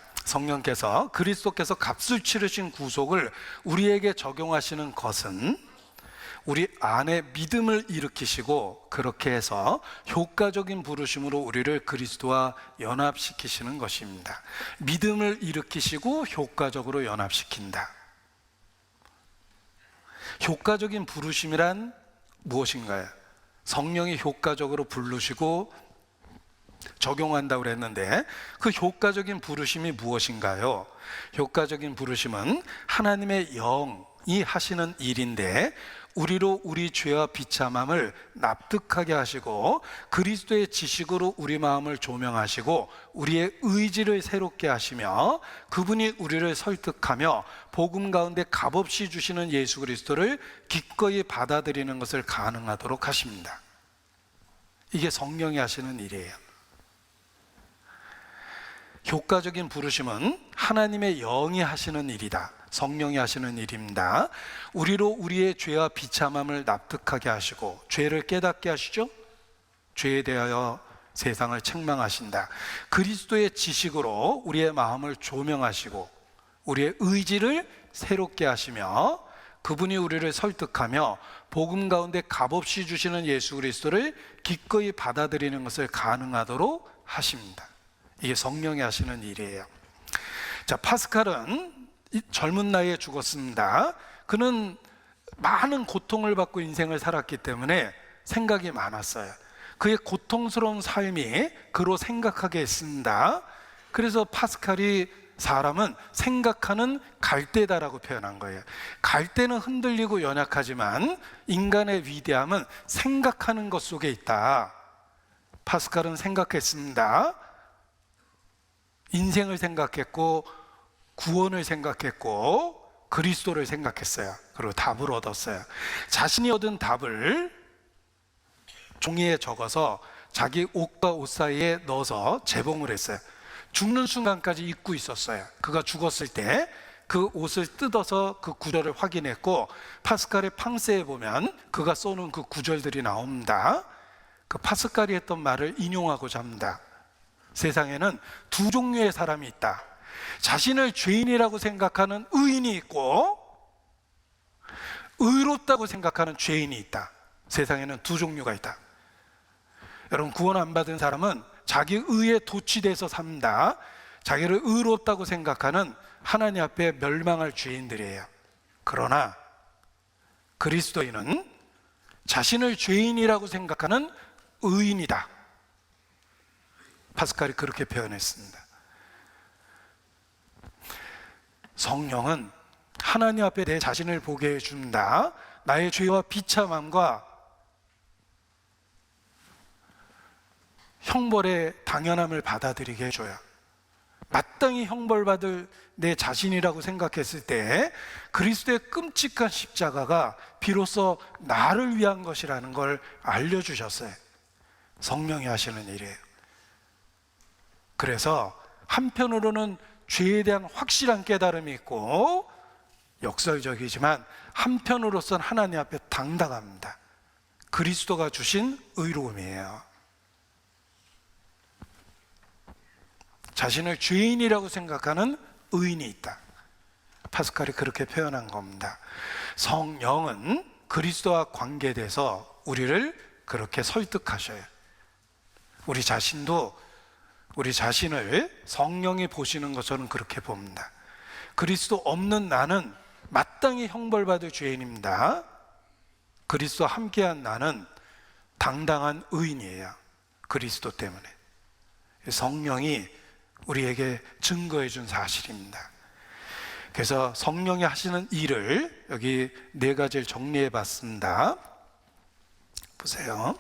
그리스도께서 값을 치르신 구속을 우리에게 적용하시는 것은 우리 안에 믿음을 일으키시고, 그렇게 해서 효과적인 부르심으로 우리를 그리스도와 연합시키시는 것입니다. 믿음을 일으키시고 효과적으로 연합시킨다. 효과적인 부르심이란 무엇인가요? 성령이 효과적으로 부르시고 적용한다고 그랬는데 그 효과적인 부르심이 무엇인가요? 효과적인 부르심은 하나님의 영이 하시는 일인데 우리로 우리 죄와 비참함을 납득하게 하시고 그리스도의 지식으로 우리 마음을 조명하시고 우리의 의지를 새롭게 하시며 그분이 우리를 설득하며 복음 가운데 값없이 주시는 예수 그리스도를 기꺼이 받아들이는 것을 가능하도록 하십니다. 이게 성령이 하시는 일이에요. 효과적인 부르심은 하나님의 영이 하시는 일이다. 성령이 하시는 일입니다. 우리로 우리의 죄와 비참함을 납득하게 하시고 죄를 깨닫게 하시죠. 죄에 대하여 세상을 책망하신다. 그리스도의 지식으로 우리의 마음을 조명하시고 우리의 의지를 새롭게 하시며 그분이 우리를 설득하며 복음 가운데 값없이 주시는 예수 그리스도를 기꺼이 받아들이는 것을 가능하도록 하십니다. 이게 성령이 하시는 일이에요. 자, 파스칼은 젊은 나이에 죽었습니다. 그는 많은 고통을 받고 인생을 살았기 때문에 생각이 많았어요. 그의 고통스러운 삶이 그로 생각하게 했습니다. 그래서 파스칼이 사람은 생각하는 갈대다라고 표현한 거예요. 갈대는 흔들리고 연약하지만 인간의 위대함은 생각하는 것 속에 있다. 파스칼은 생각했습니다. 인생을 생각했고 구원을 생각했고 그리스도를 생각했어요. 그리고 답을 얻었어요. 자신이 얻은 답을 종이에 적어서 자기 옷과 옷 사이에 넣어서 재봉을 했어요. 죽는 순간까지 입고 있었어요. 그가 죽었을 때 그 옷을 뜯어서 그 구절을 확인했고 파스칼의 팡세에 보면 그가 써놓은 그 구절들이 나옵니다. 그 파스칼이 했던 말을 인용하고자 합니다. 세상에는 두 종류의 사람이 있다. 자신을 죄인이라고 생각하는 의인이 있고 의롭다고 생각하는 죄인이 있다. 세상에는 두 종류가 있다. 여러분, 구원 안 받은 사람은 자기 의에 도취돼서 삽니다. 자기를 의롭다고 생각하는 하나님 앞에 멸망할 죄인들이에요. 그러나 그리스도인은 자신을 죄인이라고 생각하는 의인이다. 파스칼이 그렇게 표현했습니다. 성령은 하나님 앞에 내 자신을 보게 해준다. 나의 죄와 비참함과 형벌의 당연함을 받아들이게 해줘요. 마땅히 형벌받을 내 자신이라고 생각했을 때 그리스도의 끔찍한 십자가가 비로소 나를 위한 것이라는 걸 알려주셨어요. 성령이 하시는 일이에요. 그래서 한편으로는 죄에 대한 확실한 깨달음이 있고 역설적이지만 한편으로서는 하나님 앞에 당당합니다. 그리스도가 주신 의로움이에요. 자신을 죄인이라고 생각하는 의인이 있다. 파스칼이 그렇게 표현한 겁니다. 성령은 그리스도와 관계돼서 우리를 그렇게 설득하셔요. 우리 자신도 우리 자신을 성령이 보시는 것처럼 그렇게 봅니다. 그리스도 없는 나는 마땅히 형벌받을 죄인입니다. 그리스도 함께한 나는 당당한 의인이에요. 그리스도 때문에. 성령이 우리에게 증거해 준 사실입니다. 그래서 성령이 하시는 일을 여기 네 가지를 정리해 봤습니다. 보세요.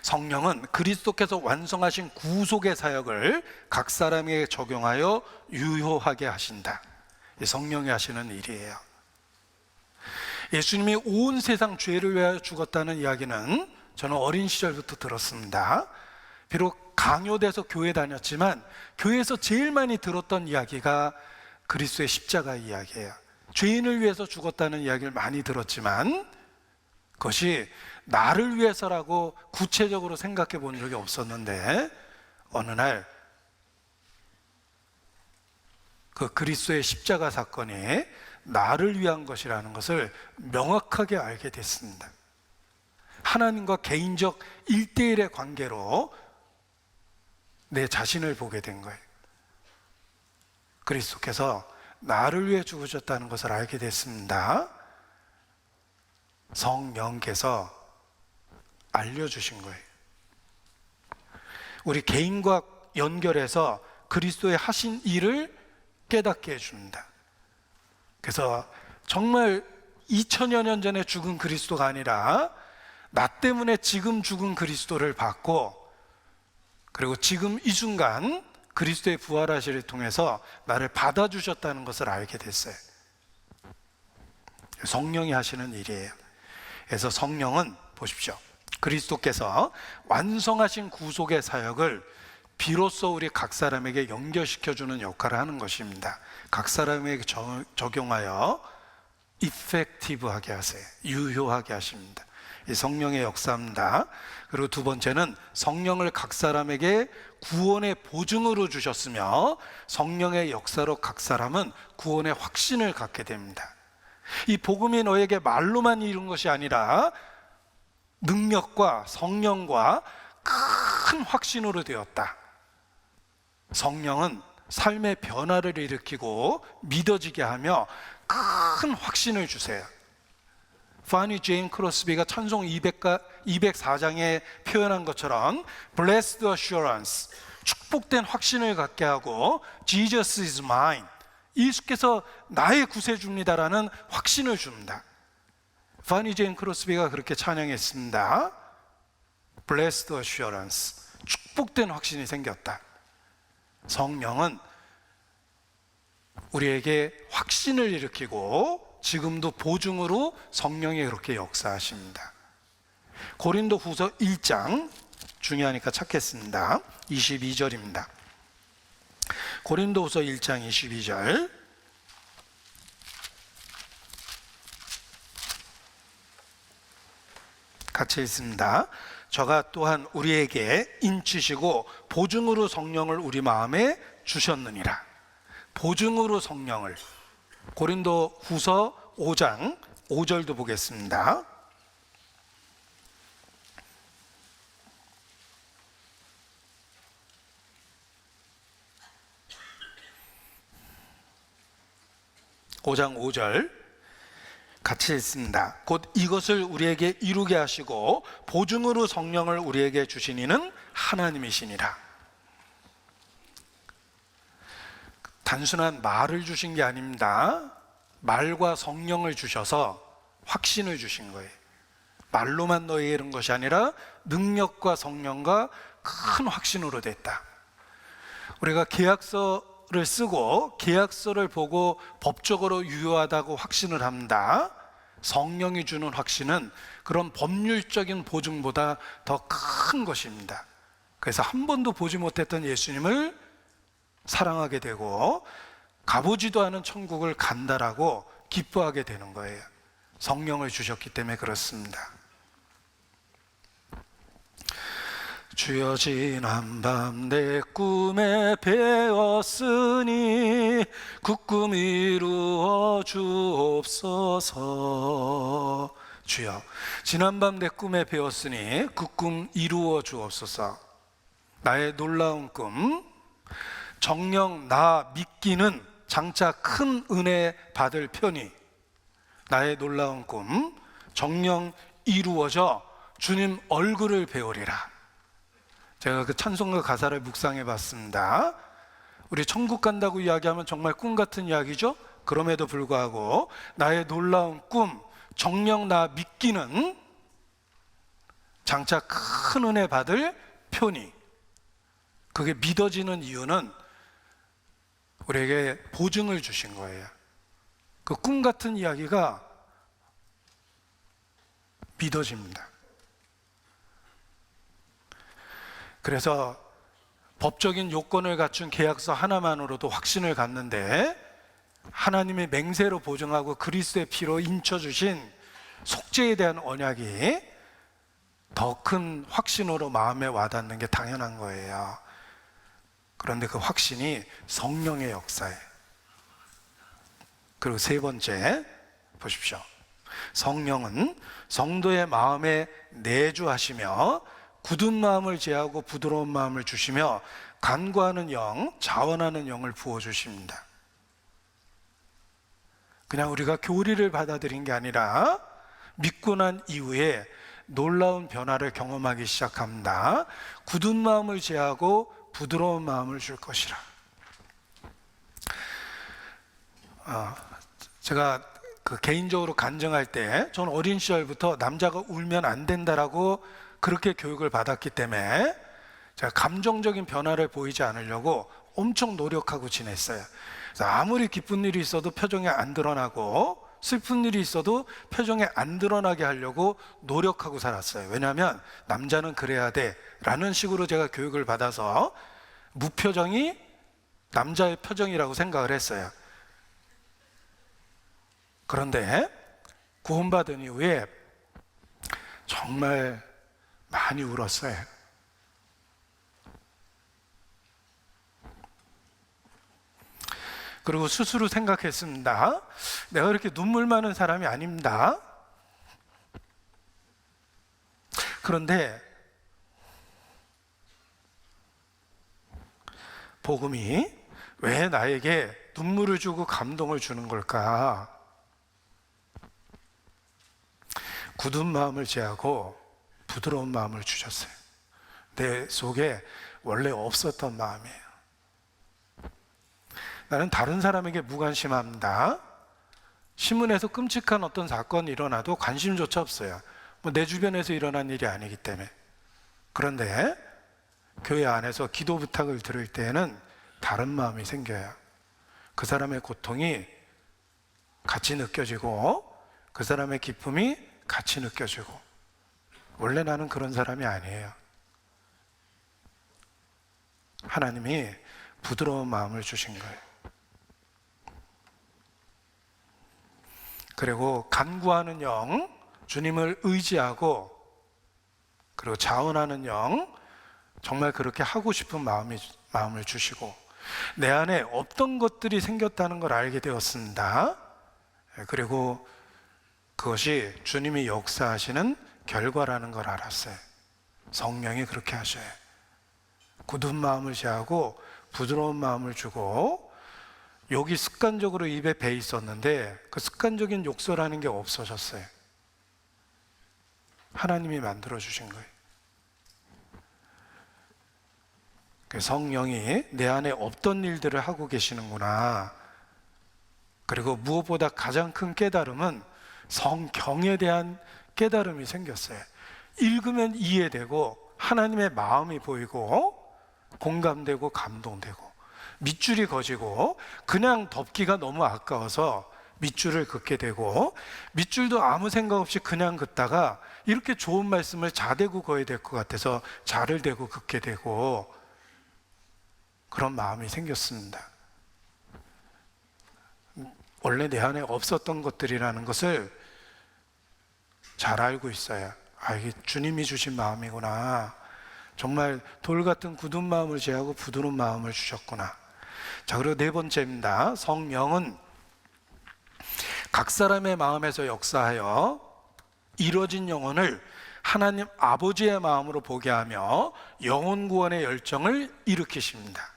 성령은 그리스도께서 완성하신 구속의 사역을 각 사람에게 적용하여 유효하게 하신다. 성령이 하시는 일이에요. 예수님이 온 세상 죄를 위하여 죽었다는 이야기는 저는 어린 시절부터 들었습니다. 비록 강요돼서 교회 다녔지만 교회에서 제일 많이 들었던 이야기가 그리스도의 십자가 이야기예요. 죄인을 위해서 죽었다는 이야기를 많이 들었지만 그것이 나를 위해서라고 구체적으로 생각해 본 적이 없었는데 어느 날 그 그리스도의 십자가 사건이 나를 위한 것이라는 것을 명확하게 알게 됐습니다. 하나님과 개인적 1대1의 관계로 내 자신을 보게 된 거예요. 그리스도께서 나를 위해 죽으셨다는 것을 알게 됐습니다. 성령께서 알려주신 거예요. 우리 개인과 연결해서 그리스도의 하신 일을 깨닫게 해줍니다. 그래서 정말 2000여 년 전에 죽은 그리스도가 아니라 나 때문에 지금 죽은 그리스도를 받고, 그리고 지금 이 순간 그리스도의 부활하심을 통해서 나를 받아주셨다는 것을 알게 됐어요. 성령이 하시는 일이에요. 그래서 성령은 보십시오, 그리스도께서 완성하신 구속의 사역을 비로소 우리 각 사람에게 연결시켜주는 역할을 하는 것입니다. 각 사람에게 적용하여 이펙티브하게 하세요. 유효하게 하십니다. 이 성령의 역사입니다. 그리고 두 번째는 성령을 각 사람에게 구원의 보증으로 주셨으며, 성령의 역사로 각 사람은 구원의 확신을 갖게 됩니다. 이 복음이 너에게 말로만 이룬 것이 아니라 능력과 성령과 큰 확신으로 되었다. 성령은 삶의 변화를 일으키고 믿어지게 하며 큰 확신을 주세요. 파니 제인 크로스비가 찬송 204장에 표현한 것처럼 Blessed Assurance, 축복된 확신을 갖게 하고 Jesus is mine, 예수께서 나의 구세주입니다라는 확신을 줍니다. 파니 제인 크로스비가 그렇게 찬양했습니다. Blessed Assurance, 축복된 확신이 생겼다. 성령은 우리에게 확신을 일으키고 지금도 보증으로 성령이 그렇게 역사하십니다. 고린도 후서 1장, 중요하니까 찾겠습니다. 22절입니다. 고린도 후서 1장 22절, 같이 읽습니다. 저가 또한 우리에게 인치시고 보증으로 성령을 우리 마음에 주셨느니라. 보증으로 성령을, 고린도 후서 5장 5절도 보겠습니다. (5장 5절) 같이 읽습니다. 곧 이것을 우리에게 이루게 하시고 보증으로 성령을 우리에게 주신 이는 하나님이시니라. 단순한 말을 주신 게 아닙니다. 말과 성령을 주셔서 확신을 주신 거예요. 말로만 너희에게 이른 것이 아니라 능력과 성령과 큰 확신으로 됐다. 우리가 계약서를 쓰고 계약서를 보고 법적으로 유효하다고 확신을 합니다. 성령이 주는 확신은 그런 법률적인 보증보다 더 큰 것입니다. 그래서 한 번도 보지 못했던 예수님을 사랑하게 되고 가보지도 않은 천국을 간다라고 기뻐하게 되는 거예요. 성령을 주셨기 때문에 그렇습니다. 주여 지난밤 내 꿈에 배웠으니 그 꿈 이루어 주옵소서. 주여 지난밤 내 꿈에 배웠으니 그 꿈 이루어 주옵소서. 나의 놀라운 꿈, 정녕 나 믿기는 장차 큰 은혜 받을 편이, 나의 놀라운 꿈 정녕 이루어져 주님 얼굴을 배우리라. 제가 그 찬송가 가사를 묵상해 봤습니다. 우리 천국 간다고 이야기하면 정말 꿈 같은 이야기죠. 그럼에도 불구하고 나의 놀라운 꿈 정녕 나 믿기는 장차 큰 은혜 받을 편이, 그게 믿어지는 이유는 우리에게 보증을 주신 거예요. 그 꿈 같은 이야기가 믿어집니다. 그래서 법적인 요건을 갖춘 계약서 하나만으로도 확신을 갖는데, 하나님의 맹세로 보증하고 그리스도의 피로 인쳐주신 속죄에 대한 언약이 더 큰 확신으로 마음에 와닿는 게 당연한 거예요. 그런데 그 확신이 성령의 역사예요. 그리고 세 번째 보십시오. 성령은 성도의 마음에 내주하시며 굳은 마음을 제하고 부드러운 마음을 주시며 간구하는 영, 자원하는 영을 부어주십니다. 그냥 우리가 교리를 받아들인 게 아니라 믿고 난 이후에 놀라운 변화를 경험하기 시작합니다. 굳은 마음을 제하고 부드러운 마음을 줄 것이라. 제가 개인적으로 간증할 때 저는 어린 시절부터 남자가 울면 안 된다라고 그렇게 교육을 받았기 때문에 제가 감정적인 변화를 보이지 않으려고 엄청 노력하고 지냈어요. 그래서 아무리 기쁜 일이 있어도 표정에 안 드러나고 슬픈 일이 있어도 표정에 안 드러나게 하려고 노력하고 살았어요. 왜냐하면 남자는 그래야 돼 라는 식으로 제가 교육을 받아서 무표정이 남자의 표정이라고 생각을 했어요. 그런데 구원받은 이후에 정말 많이 울었어요. 그리고 스스로 생각했습니다. 내가 그렇게 눈물 많은 사람이 아닙니다. 그런데 복음이 왜 나에게 눈물을 주고 감동을 주는 걸까? 굳은 마음을 제하고 부드러운 마음을 주셨어요. 내 속에 원래 없었던 마음이에요. 나는 다른 사람에게 무관심합니다. 신문에서 끔찍한 어떤 사건이 일어나도 관심조차 없어요. 내 주변에서 일어난 일이 아니기 때문에. 그런데 교회 안에서 기도 부탁을 들을 때에는 다른 마음이 생겨요. 그 사람의 고통이 같이 느껴지고 그 사람의 기쁨이 같이 느껴지고. 원래 나는 그런 사람이 아니에요. 하나님이 부드러운 마음을 주신 거예요. 그리고 간구하는 영, 주님을 의지하고 그리고 자원하는 영, 정말 그렇게 하고 싶은 마음을 주시고 내 안에 없던 것들이 생겼다는 걸 알게 되었습니다. 그리고 그것이 주님이 역사하시는 결과라는 걸 알았어요. 성령이 그렇게 하셔요. 굳은 마음을 제하고 부드러운 마음을 주고, 욕이 습관적으로 입에 배 있었는데 그 습관적인 욕설하는 게 없어졌어요. 하나님이 만들어 주신 거예요. 성령이 내 안에 없던 일들을 하고 계시는구나. 그리고 무엇보다 가장 큰 깨달음은 성경에 대한 깨달음이 생겼어요. 읽으면 이해되고 하나님의 마음이 보이고 공감되고 감동되고 밑줄이 그어지고, 그냥 덮기가 너무 아까워서 밑줄을 긋게 되고, 밑줄도 아무 생각 없이 그냥 긋다가 이렇게 좋은 말씀을 자대고 그어야 될 것 같아서 자를 대고 긋게 되고, 그런 마음이 생겼습니다. 원래 내 안에 없었던 것들이라는 것을 잘 알고 있어요. 이게 주님이 주신 마음이구나. 정말 돌 같은 굳은 마음을 제하고 부드러운 마음을 주셨구나. 자, 그리고 네 번째입니다. 성령은 각 사람의 마음에서 역사하여 이뤄진 영혼을 하나님 아버지의 마음으로 보게 하며 영혼 구원의 열정을 일으키십니다.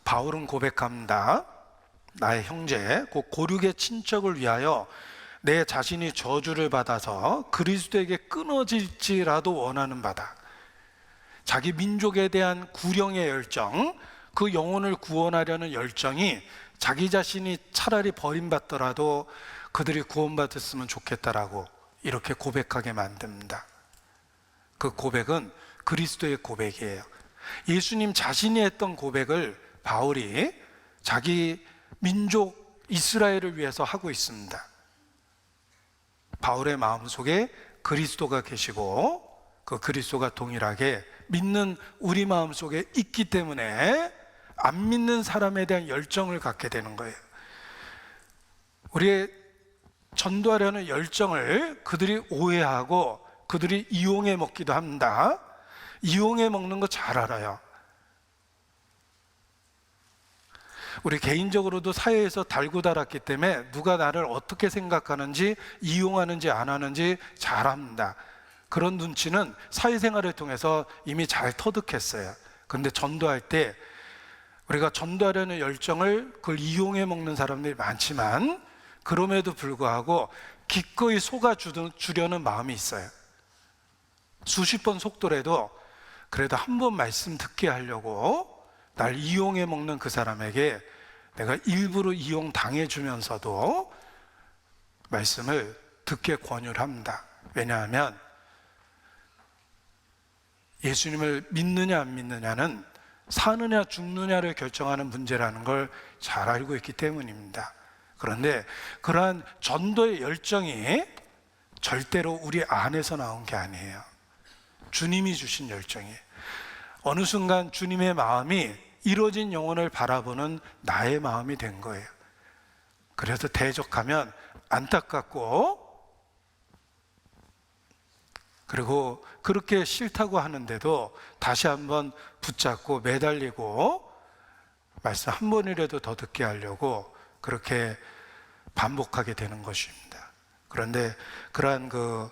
바울은 고백합니다. 나의 형제, 곧 고륙의 친척을 위하여 내 자신이 저주를 받아서 그리스도에게 끊어질지라도 원하는 바다. 자기 민족에 대한 구령의 열정, 그 영혼을 구원하려는 열정이 자기 자신이 차라리 버림받더라도 그들이 구원받았으면 좋겠다라고 이렇게 고백하게 만듭니다. 그 고백은 그리스도의 고백이에요. 예수님 자신이 했던 고백을 바울이 자기 민족 이스라엘을 위해서 하고 있습니다. 바울의 마음속에 그리스도가 계시고 그 그리스도가 동일하게 믿는 우리 마음속에 있기 때문에 안 믿는 사람에 대한 열정을 갖게 되는 거예요. 우리의 전도하려는 열정을 그들이 오해하고 그들이 이용해 먹기도 합니다. 이용해 먹는 거 잘 알아요. 우리 개인적으로도 사회에서 달고 달았기 때문에 누가 나를 어떻게 생각하는지, 이용하는지 안 하는지 잘 압니다. 그런 눈치는 사회생활을 통해서 이미 잘 터득했어요. 그런데 전도할 때 우리가 전도하려는 열정을 그걸 이용해 먹는 사람들이 많지만 그럼에도 불구하고 기꺼이 속아주려는 마음이 있어요. 수십 번 속더라도 그래도 한 번 말씀 듣게 하려고 날 이용해 먹는 그 사람에게 내가 일부러 이용당해 주면서도 말씀을 듣게 권유를 합니다. 왜냐하면 예수님을 믿느냐 안 믿느냐는 사느냐 죽느냐를 결정하는 문제라는 걸 잘 알고 있기 때문입니다. 그런데 그러한 전도의 열정이 절대로 우리 안에서 나온 게 아니에요. 주님이 주신 열정이에요. 어느 순간 주님의 마음이 이루어진 영혼을 바라보는 나의 마음이 된 거예요. 그래서 대적하면 안타깝고, 그리고 그렇게 싫다고 하는데도 다시 한번 붙잡고 매달리고 말씀 한 번이라도 더 듣게 하려고 그렇게 반복하게 되는 것입니다. 그런데 그러한 그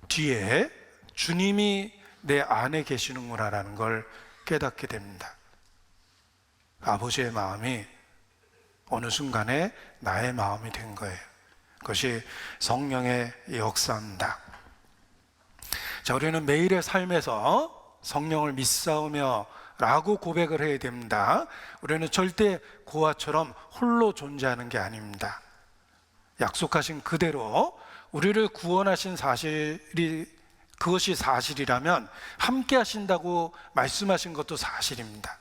뒤에 주님이 내 안에 계시는구나라는 걸 깨닫게 됩니다. 아버지의 마음이 어느 순간에 나의 마음이 된 거예요. 그것이 성령의 역사입니다. 자, 우리는 매일의 삶에서 성령을 믿사오며 라고 고백을 해야 됩니다. 우리는 절대 고아처럼 홀로 존재하는 게 아닙니다. 약속하신 그대로 우리를 구원하신 그것이 사실이라면 함께 하신다고 말씀하신 것도 사실입니다.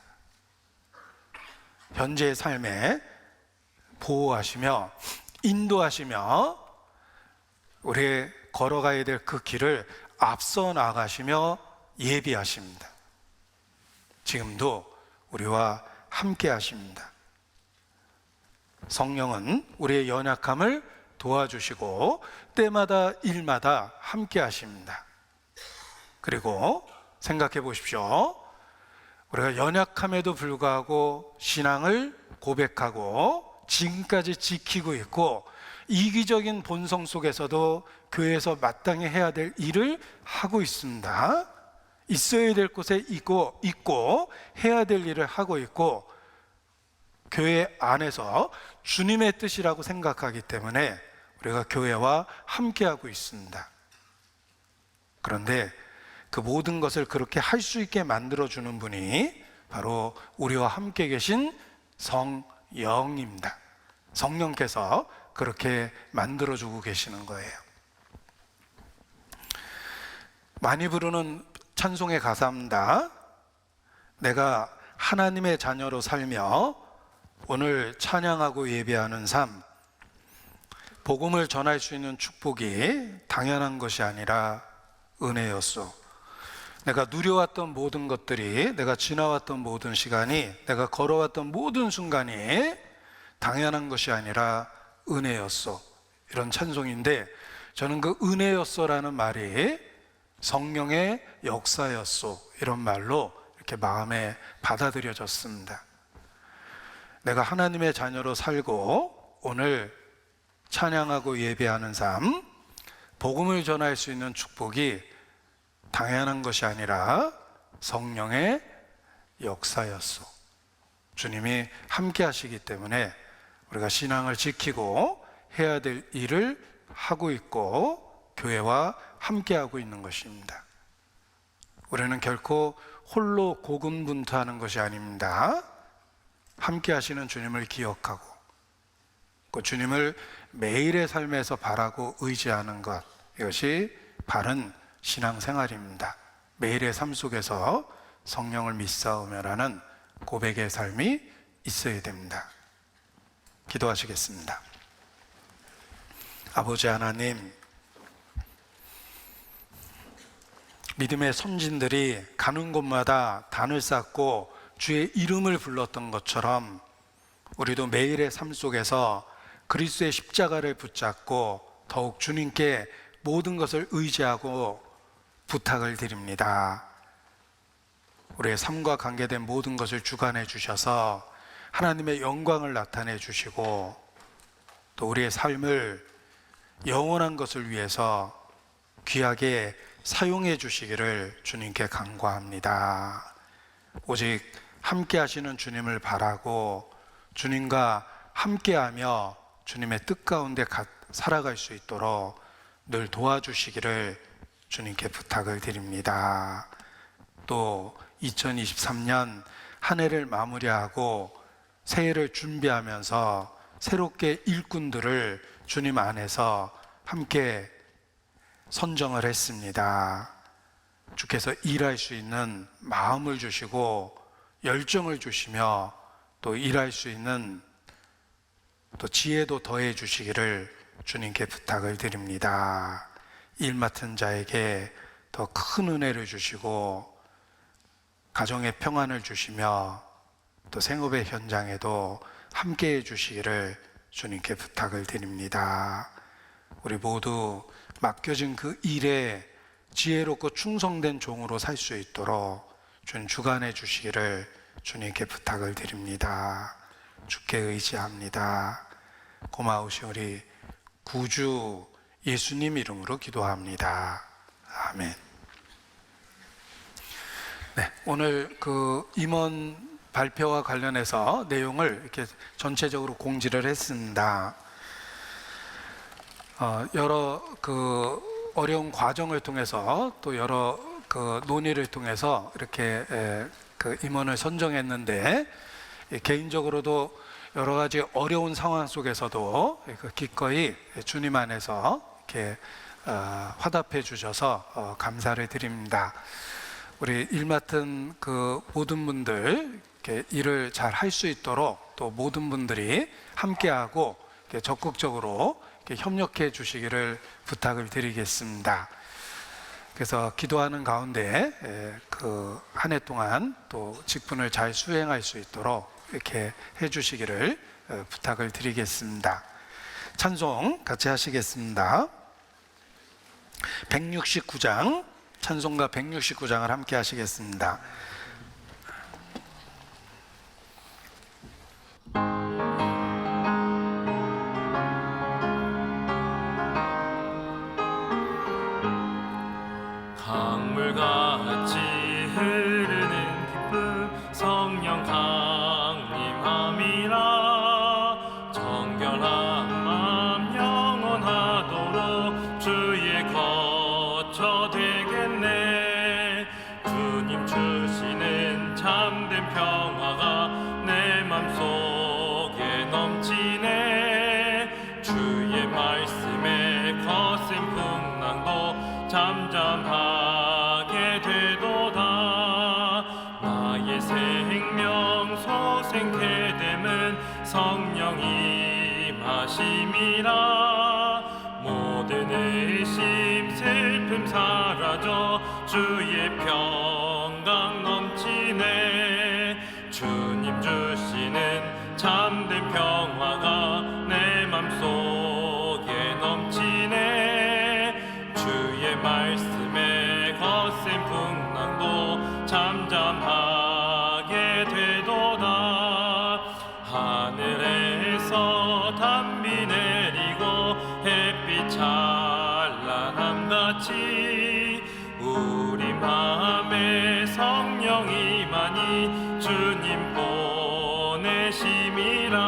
현재의 삶에 보호하시며 인도하시며 우리 걸어가야 될 그 길을 앞서 나가시며 예비하십니다. 지금도 우리와 함께 하십니다. 성령은 우리의 연약함을 도와주시고 때마다 일마다 함께 하십니다. 그리고 생각해 보십시오. 우리가 연약함에도 불구하고 신앙을 고백하고 지금까지 지키고 있고 이기적인 본성 속에서도 교회에서 마땅히 해야 될 일을 하고 있습니다. 있어야 될 곳에 있고 해야 될 일을 하고 있고 교회 안에서 주님의 뜻이라고 생각하기 때문에 우리가 교회와 함께하고 있습니다. 그런데 그 모든 것을 그렇게 할 수 있게 만들어주는 분이 바로 우리와 함께 계신 성령입니다. 성령께서 그렇게 만들어주고 계시는 거예요. 많이 부르는 찬송의 가사입니다. 내가 하나님의 자녀로 살며 오늘 찬양하고 예배하는 삶, 복음을 전할 수 있는 축복이 당연한 것이 아니라 은혜였소. 내가 누려왔던 모든 것들이, 내가 지나왔던 모든 시간이, 내가 걸어왔던 모든 순간이 당연한 것이 아니라 은혜였소. 이런 찬송인데 저는 그 은혜였소라는 말이 성령의 역사였소, 이런 말로 이렇게 마음에 받아들여졌습니다. 내가 하나님의 자녀로 살고 오늘 찬양하고 예배하는 삶, 복음을 전할 수 있는 축복이 당연한 것이 아니라 성령의 역사였소. 주님이 함께 하시기 때문에 우리가 신앙을 지키고 해야 될 일을 하고 있고 교회와 함께 하고 있는 것입니다. 우리는 결코 홀로 고군분투하는 것이 아닙니다. 함께 하시는 주님을 기억하고 그 주님을 매일의 삶에서 바라고 의지하는 것, 이것이 바른 신앙생활입니다. 매일의 삶 속에서 성령을 믿사오며라는 고백의 삶이 있어야 됩니다. 기도하시겠습니다. 아버지 하나님, 믿음의 선진들이 가는 곳마다 단을 쌓고 주의 이름을 불렀던 것처럼 우리도 매일의 삶 속에서 그리스도의 십자가를 붙잡고 더욱 주님께 모든 것을 의지하고 부탁을 드립니다. 우리의 삶과 관계된 모든 것을 주관해 주셔서 하나님의 영광을 나타내 주시고 또 우리의 삶을 영원한 것을 위해서 귀하게 사용해 주시기를 주님께 간구합니다. 오직 함께 하시는 주님을 바라고 주님과 함께하며 주님의 뜻 가운데 살아갈 수 있도록 늘 도와주시기를 주님께 부탁을 드립니다. 또 2023년 한 해를 마무리하고 새해를 준비하면서 새롭게 일꾼들을 주님 안에서 함께 선정을 했습니다. 주께서 일할 수 있는 마음을 주시고 열정을 주시며 또 일할 수 있는 또 지혜도 더해 주시기를 주님께 부탁을 드립니다. 일 맡은 자에게 더 큰 은혜를 주시고 가정의 평안을 주시며 또 생업의 현장에도 함께해 주시기를 주님께 부탁을 드립니다. 우리 모두 맡겨진 그 일에 지혜롭고 충성된 종으로 살 수 있도록 주님 주관해 주시기를 주님께 부탁을 드립니다. 주께 의지합니다. 고마우신 우리 구주 예수님 이름으로 기도합니다. 아멘. 네, 오늘 그 임원 발표와 관련해서 내용을 이렇게 전체적으로 공지를 했습니다. 여러 그 어려운 과정을 통해서 또 여러 그 논의를 통해서 이렇게 그 임원을 선정했는데, 개인적으로도 여러 가지 어려운 상황 속에서도 기꺼이 주님 안에서 이렇게 화답해 주셔서 감사를 드립니다. 우리 일 맡은 그 모든 분들 이렇게 일을 잘 할 수 있도록 또 모든 분들이 함께하고 이렇게 적극적으로 이렇게 협력해 주시기를 부탁을 드리겠습니다. 그래서 기도하는 가운데 그 한 해 동안 또 직분을 잘 수행할 수 있도록 이렇게 해주시기를 부탁을 드리겠습니다. 찬송 같이 하시겠습니다. 169장, 찬송가 169장을 함께 하시겠습니다. 강물같이 흐르는 기쁨 성령 강림함이라. 정결한 맘 영원하도록 주의 거처 되겠네. 주님 주시는 참된 평화가 내 맘속에 넘치네. 주의 말씀에 거센 풍랑도 잠잠하게 되도다. 나의 생명 소생케 됨은 성령이 임하심이라. 모든 의심 슬픔 사라져 주의 평강 넘치네. 주님 주시는 참된 평화가 내 맘속에 넘치네. 주의 말씀에 거센 풍랑도 잠잠하게 되도다. 하늘에서 단비 내리고 햇빛 찬란함같이 우리 맘에 성령이 많이 주님 보내심이라.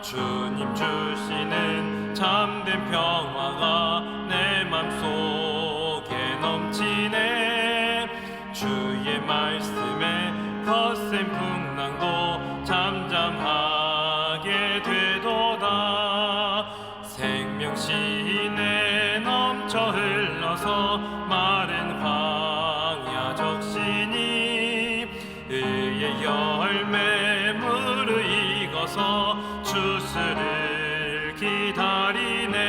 주님 주시는 참된 평화가 내 맘속에 넘치네. 주의 말씀에 거센 풍랑도 잠잠하게 되도다. 생명신에 넘쳐 흘러서 마른 광야 적시니 의의 열매 무르익어서 주스를 기다리네.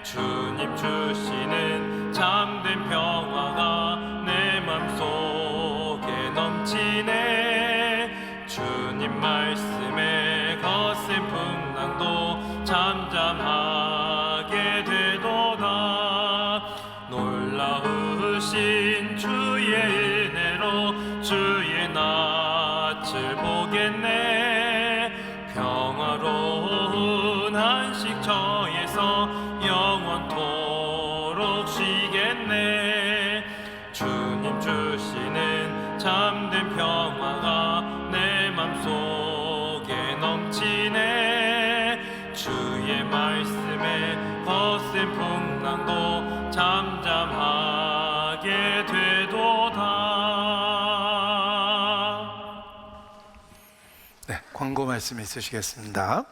주님 주시는 참된 평화가 내 맘속에 넘치네. 주님 말씀에 거센 풍랑도 잠잠하게 되도다. 놀라우신 주의 은혜로 주의 낯을 보겠네. 평화로운 안식처에서 영원토록 쉬겠네. 주님 주시는 참된 평화 말씀에 거센 풍랑도 잠잠하게 되도다. 네, 광고 말씀 있으시겠습니다.